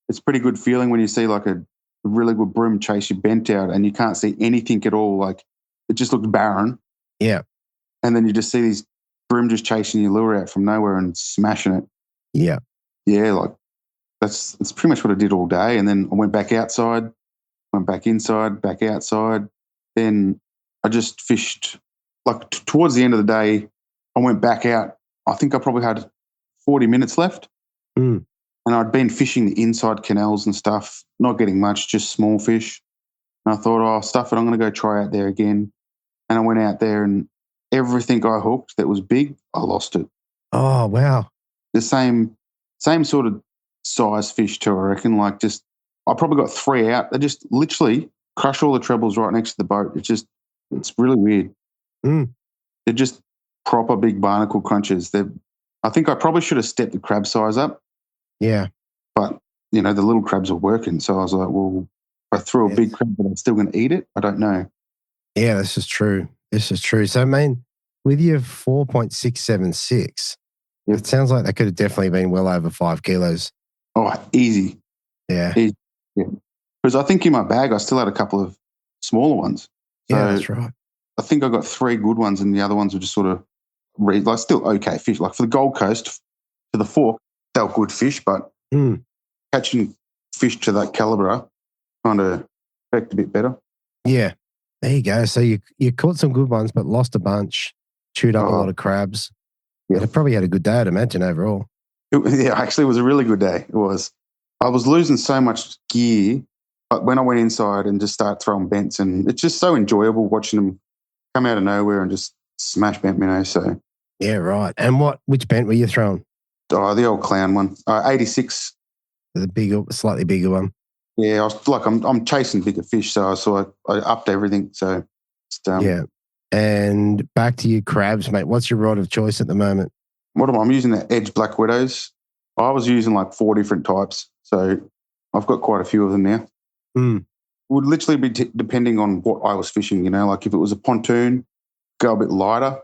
It's a pretty good feeling when you see a really good brim chase you bent out and you can't see anything at all. It just looks barren. Yeah. And then you just see these brim just chasing your lure out from nowhere and smashing it. Yeah. Yeah, that's pretty much what I did all day. And then I went back outside, went back inside, back outside. Then I just fished. Towards the end of the day, I went back out. I think I probably had 40 minutes left. And I'd been fishing the inside canals and stuff, not getting much, just small fish. And I thought, oh, stuff it, I'm going to go try out there again. And I went out there, and everything I hooked that was big, I lost it. Oh, wow. The same sort of size fish too, I reckon. I probably got 3 out. They just literally crush all the trebles right next to the boat. It's really weird. They're just proper big barnacle crunchers. I think I probably should have stepped the crab size up. Yeah. But, the little crabs are working. So I was like, well, if I threw a big crab, but I'm still going to eat it? I don't know. Yeah, this is true. So, with your 4.676, Yep. It sounds like that could have definitely been well over 5 kilos. Oh, easy. Yeah. Easy. Yeah. Because I think in my bag I still had a couple of smaller ones. So Yeah, that's right. I think I got 3 good ones, and the other ones were just sort of like still okay fish. Like for the Gold Coast, to the fork, they were good fish, but catching fish to that calibre kind of affect a bit better. Yeah. There you go. So you caught some good ones, but lost a bunch, chewed up a lot of crabs. Yeah. But it probably had a good day, I'd imagine, overall. Actually, it was a really good day. It was. I was losing so much gear, but when I went inside and just started throwing bents, and it's just so enjoyable watching them come out of nowhere and just smash bent minnows. So yeah, right. And which bent were you throwing? Oh, the old clown one, 86. The bigger, slightly bigger one. Yeah, I was like, I'm chasing bigger fish, so I upped everything. So yeah. And back to your crabs, mate. What's your rod of choice at the moment? I'm using the Edge Black Widows. I was using like 4 different types, so I've got quite a few of them now. Would literally be depending on what I was fishing. You know, like if it was a pontoon, go a bit lighter.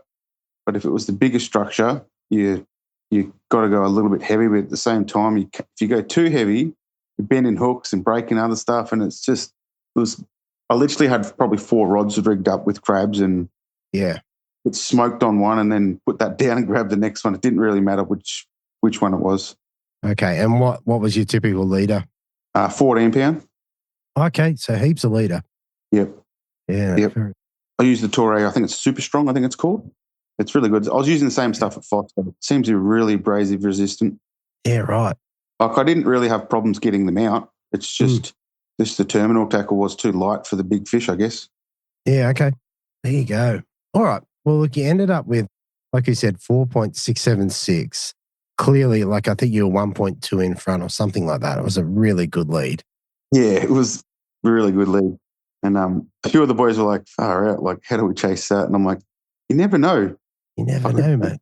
But if it was the bigger structure, you got to go a little bit heavy. But at the same time, if you go too heavy, you're bending hooks and breaking other stuff, and I literally had probably 4 rods rigged up with crabs, and it smoked on one and then put that down and grabbed the next one. It didn't really matter which one it was. Okay, and what was your typical leader? 14 pound. Okay, so heaps of leader. Yep. Yeah. Yep. I use the Torre. I think it's Super Strong. I think it's called. It's really good. I was using the same stuff at Fox, but it seems to be really abrasive resistant. Yeah, right. Like I didn't really have problems getting them out. It's just the terminal tackle was too light for the big fish, I guess. Yeah, okay. There you go. All right. Well, look, you ended up with, like you said, 4.676. Clearly, like I think you were 1.2 in front or something like that. It was a really good lead. Yeah, it was a really good lead. And a few of the boys were like, far out, like, how do we chase that? And I'm like, you never know. You never know, mate.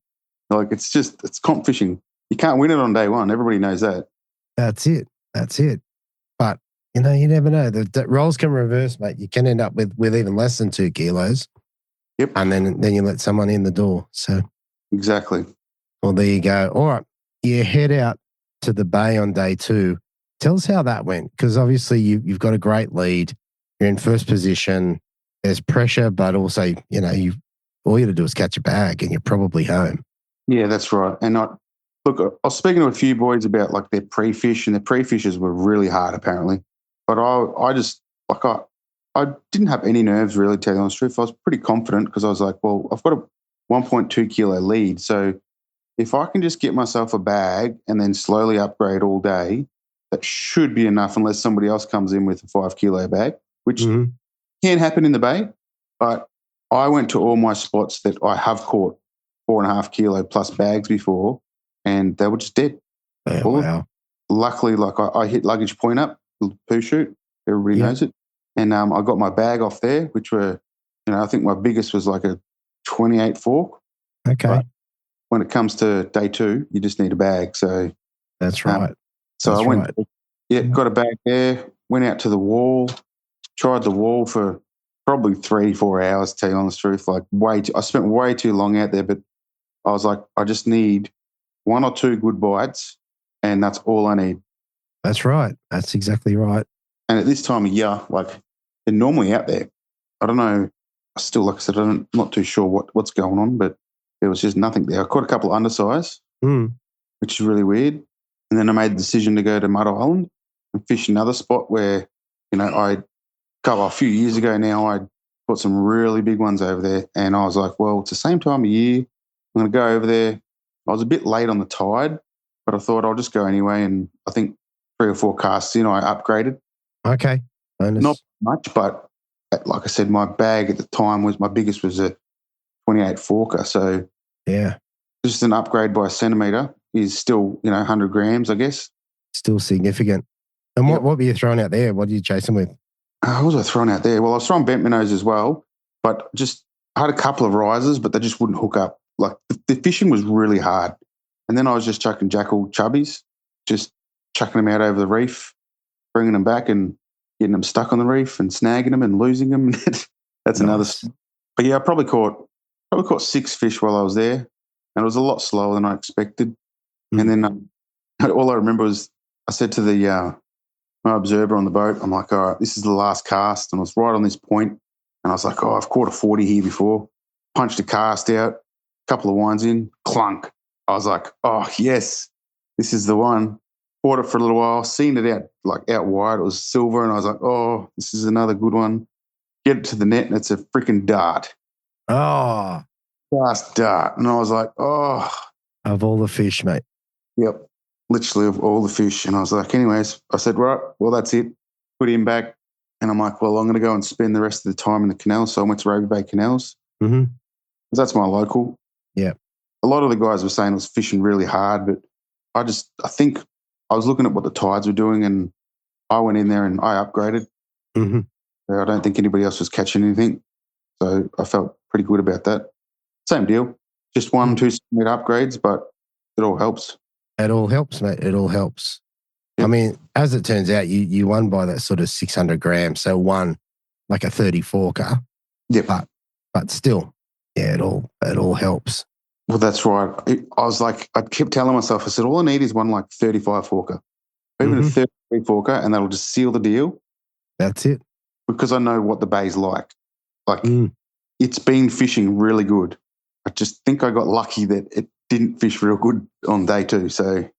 Like, it's comp fishing. You can't win it on day one. Everybody knows that. That's it. But, you never know. The roles can reverse, mate. You can end up with even less than 2 kilos. Yep. And then you let someone in the door. So exactly. Well, there you go. All right. You head out to the bay on day 2. Tell us how that went, because obviously you've got a great lead. You're in first position. There's pressure, but also, all you got to do is catch a bag and you're probably home. Yeah, that's right. And I was speaking to a few boys about like their pre-fish, and their pre-fishes were really hard apparently. But I didn't have any nerves really, to tell you the honest truth. I was pretty confident because I was like, well, I've got a 1.2 kilo lead. So if I can just get myself a bag and then slowly upgrade all day, that should be enough unless somebody else comes in with a 5 kilo bag, which can happen in the bay. But I went to all my spots that I have caught 4.5 kilo plus bags before, and they were just dead. Oh, wow. Luckily, like I hit luggage point up, poo chute, everybody knows it. And I got my bag off there, which were, I think my biggest was like a 28 fork. Okay. But when it comes to day 2, you just need a bag. So that's right. So I went, got a bag there, went out to the wall, tried the wall for probably 3-4 hours, to tell you the honest truth. Like I spent way too long out there, but I was like, I just need 1 or 2 good bites, and that's all I need. That's right. That's exactly right. And at this time of year, like they're normally out there. I don't know. Still, like I said, I'm not too sure what's going on, but there was just nothing there. I caught a couple of undersize, which is really weird. And then I made the decision to go to Mud Island and fish another spot where, a few years ago now, I caught some really big ones over there. And I was like, well, it's the same time of year. I'm going to go over there. I was a bit late on the tide, but I thought I'll just go anyway. And I think 3 or 4 casts in, I upgraded. Okay. Bonus. Not much, but like I said, my bag at the time my biggest was a 28 forker. So just an upgrade by a centimetre is still, 100 grams, I guess. Still significant. And what were you throwing out there? What did you chase them with? What was I throwing out there? Well, I was throwing bent minnows as well, but I had a couple of risers, but they just wouldn't hook up. Like the fishing was really hard. And then I was just chucking jackal chubbies, just chucking them out over the reef, bringing them back and getting them stuck on the reef and snagging them and losing them. That's another. But yeah, I probably caught 6 fish while I was there. and it was a lot slower than I expected. And then all I remember was I said to the my observer on the boat, I'm like, all right, this is the last cast, and I was right on this point, and I was like, oh, I've caught a 40 here before. Punched a cast out, a couple of winds in, clunk. I was like, oh yes, this is the one. Caught it for a little while, seen it out wide. It was silver, and I was like, oh, this is another good one. Get it to the net, and it's a freaking dart. Oh, Fast dart. And I was like, oh. Of all the fish, mate. Yep, literally of all the fish. And I was like, anyways, I said, right, well, that's it. Put him back. And I'm like, well, I'm going to go and spend the rest of the time in the canals. So I went to Raby Bay Canals. Mm-hmm. Because that's my local. Yeah. A lot of the guys were saying it was fishing really hard, but I think I was looking at what the tides were doing, and I went in there and I upgraded. Mm-hmm. I don't think anybody else was catching anything. So I felt pretty good about that. Same deal. Just 1-2 centimetre upgrades, but it all helps. It all helps, mate. It all helps. Yep. I mean, as it turns out, you won by that sort of 600 grams. So one like a 34-ker. Yep. But still, yeah, it all helps. Well, that's right. I was like, I kept telling myself, I said, all I need is one like 35 forker, even a 33 forker, and that'll just seal the deal. That's it. Because I know what the bay's like. Like, it's been fishing really good. I just think I got lucky that it didn't fish real good on day 2. So,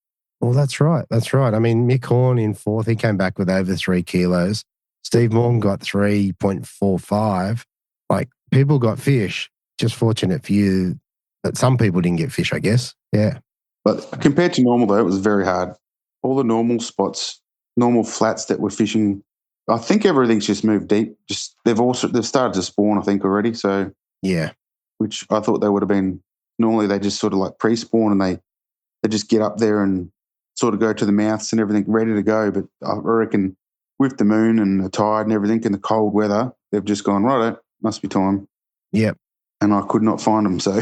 well, that's right. That's right. I mean, Mick Horn in 4th, he came back with over 3 kilos. Steve Morgan got 3.45. Like, people got fish. Just fortunate for you that some people didn't get fish, I guess. Yeah. But compared to normal, though, it was very hard. All the normal spots, normal flats that were fishing, I think everything's just moved deep. Just they've started to spawn, I think, already. So yeah, which I thought they would have been. Normally, they just sort of like pre-spawn and they just get up there and sort of go to the mouths and everything ready to go. But I reckon with the moon and the tide and everything and the cold weather, they've just gone, right, must be time. Yep. And I could not find them. So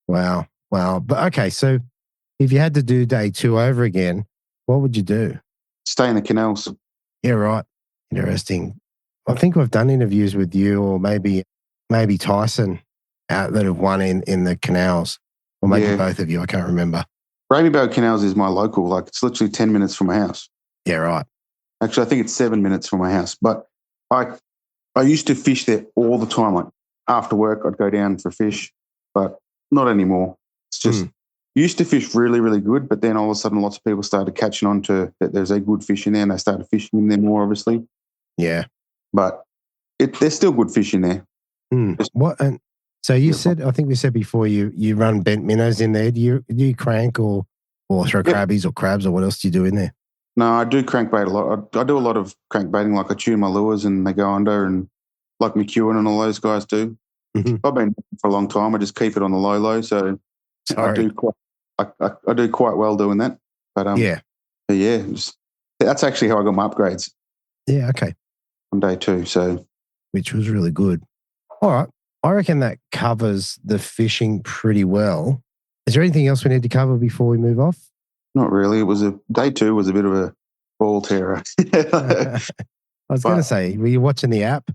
wow. But okay, so if you had to do day 2 over again, what would you do? Stay in the canals. Yeah, right. Interesting. I think we've done interviews with you or maybe Tyson that have won in the canals, or maybe both of you. I can't remember. Raby Bay Canals is my local. Like, it's literally 10 minutes from my house. Yeah, right. Actually, I think it's 7 minutes from my house. But I used to fish there all the time. Like, after work, I'd go down for fish, but not anymore. It's just used to fish really, really good, but then all of a sudden lots of people started catching on to that there's a good fish in there, and they started fishing in there more, obviously. Yeah. But there's still good fish in there. What? And so you said, I think we said before, you run bent minnows in there. Do you crank or throw crabbies or crabs, or what else do you do in there? No, I do crankbait a lot. I do a lot of crankbaiting. Like, I tune my lures and they go under, and like McEwen and all those guys do. Mm-hmm. I've been for a long time. I just keep it on the low. So I do quite well doing that. But that's actually how I got my upgrades. Yeah, okay. On day 2, so which was really good. All right, I reckon that covers the fishing pretty well. Is there anything else we need to cover before we move off? Not really. Day 2 was a bit of a ball terror. I was going to say, were you watching the app?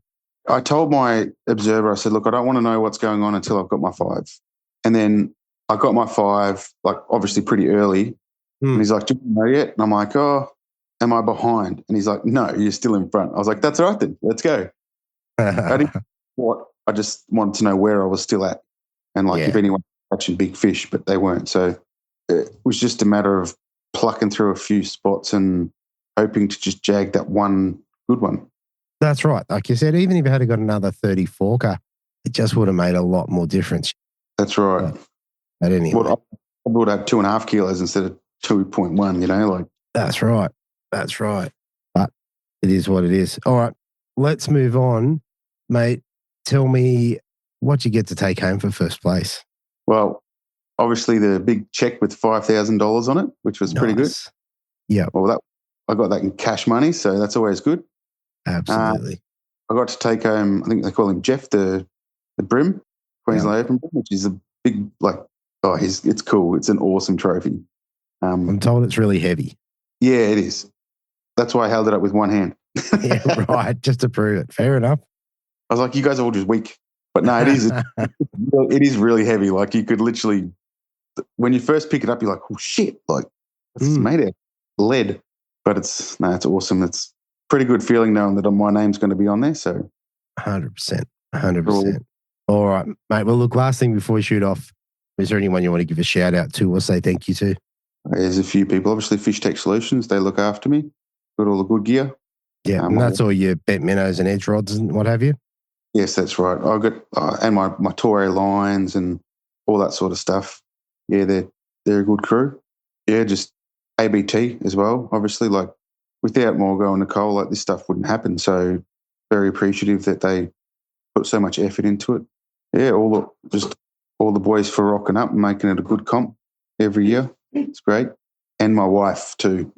I told my observer, I said, look, I don't want to know what's going on until I've got my 5. And then I got my 5, like, obviously pretty early. And he's like, do you know yet? And I'm like, oh, am I behind? And he's like, no, you're still in front. I was like, that's all right then. Let's go. I just wanted to know where I was still at. And like, if anyone was catching big fish, but they weren't. So it was just a matter of plucking through a few spots and hoping to just jag that one good one. That's right. Like you said, even if you had got another 34-ker, it just would have made a lot more difference. That's right. But anyway. I would have 2.5 kilos instead of 2.1, like. That's right. That's right. But it is what it is. All right. Let's move on. Mate, tell me what you get to take home for first place. Well, obviously the big check with $5,000 on it, which was pretty good. Yeah. Well, I got that in cash money, so that's always good. Absolutely. I got to take home, I think they call him Jeff, the BREAM Queensland Open, which is a big, it's cool. It's an awesome trophy. I'm told it's really heavy. Yeah, it is. That's why I held it up with one hand. Yeah, right. Just to prove it. Fair enough. I was like, you guys are all just weak. But no, it is. It is really heavy. Like, you could literally when you first pick it up, you're like, oh shit, like it's made out of lead. But it's awesome. It's pretty good feeling knowing that my name's going to be on there. So 100%. 100%. All right, mate. Well, look, last thing before we shoot off, is there anyone you want to give a shout out to or say thank you to? There's a few people. Obviously, Fish Tech Solutions, they look after me. Got all the good gear. Yeah, and that's all your bent minnows and edge rods and what have you? Yes, that's right. I've got, and my Torre lines and all that sort of stuff. Yeah, they're a good crew. Yeah, just ABT as well. Obviously, like without Morgo and Nicole, like this stuff wouldn't happen. So very appreciative that they put so much effort into it. Yeah, all the boys for rocking up and making it a good comp every year. It's great. And my wife too.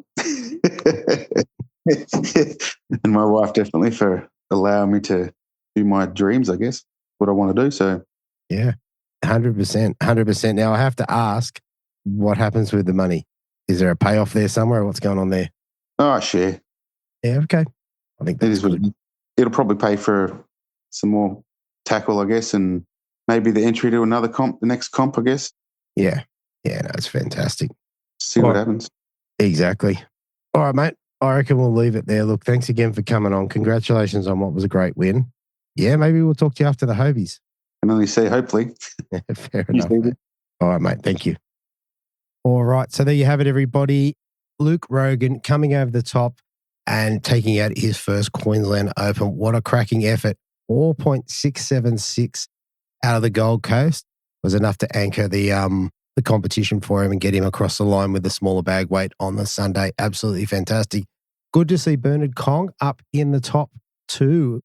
And my wife definitely for allowing me to do my dreams, I guess, what I want to do. So yeah, 100%. 100%. Now I have to ask, what happens with the money? Is there a payoff there somewhere? What's going on there? Oh, share. Yeah, okay. I think that's good. It'll probably pay for some more tackle, I guess, and maybe the entry to another comp, the next comp, I guess. Yeah. Yeah, no, it's fantastic. See what happens. Exactly. All right, mate. I reckon we'll leave it there. Look, thanks again for coming on. Congratulations on what was a great win. Yeah, maybe we'll talk to you after the Hobies. I can only say hopefully. Fair enough. Mate. All right, mate. Thank you. All right. So there you have it, everybody. Luke Rogan coming over the top and taking out his first Queensland Open. What a cracking effort. 4.676 out of the Gold Coast was enough to anchor the competition for him and get him across the line with the smaller bag weight on the Sunday. Absolutely fantastic. Good to see Bernard Kong up in the top two.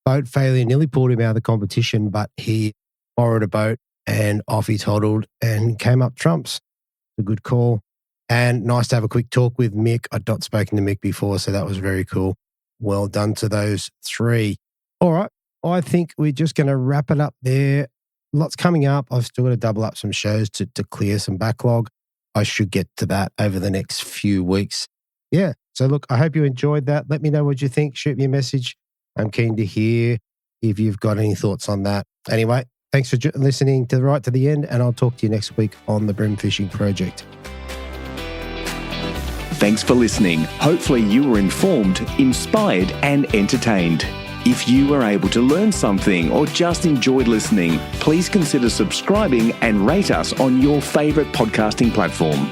Boat failure nearly pulled him out of the competition, but he borrowed a boat and off he toddled and came up trumps. A good call. And nice to have a quick talk with Mick. I'd not spoken to Mick before, so that was very cool. Well done to those three. All right. I think we're just going to wrap it up there. Lots coming up. I've still got to double up some shows to clear some backlog. I should get to that over the next few weeks. Yeah. So look, I hope you enjoyed that. Let me know what you think. Shoot me a message. I'm keen to hear if you've got any thoughts on that. Anyway, thanks for listening to the end, and I'll talk to you next week on the Bream Fishing Project. Thanks for listening. Hopefully you were informed, inspired and entertained. If you were able to learn something or just enjoyed listening, please consider subscribing and rate us on your favourite podcasting platform.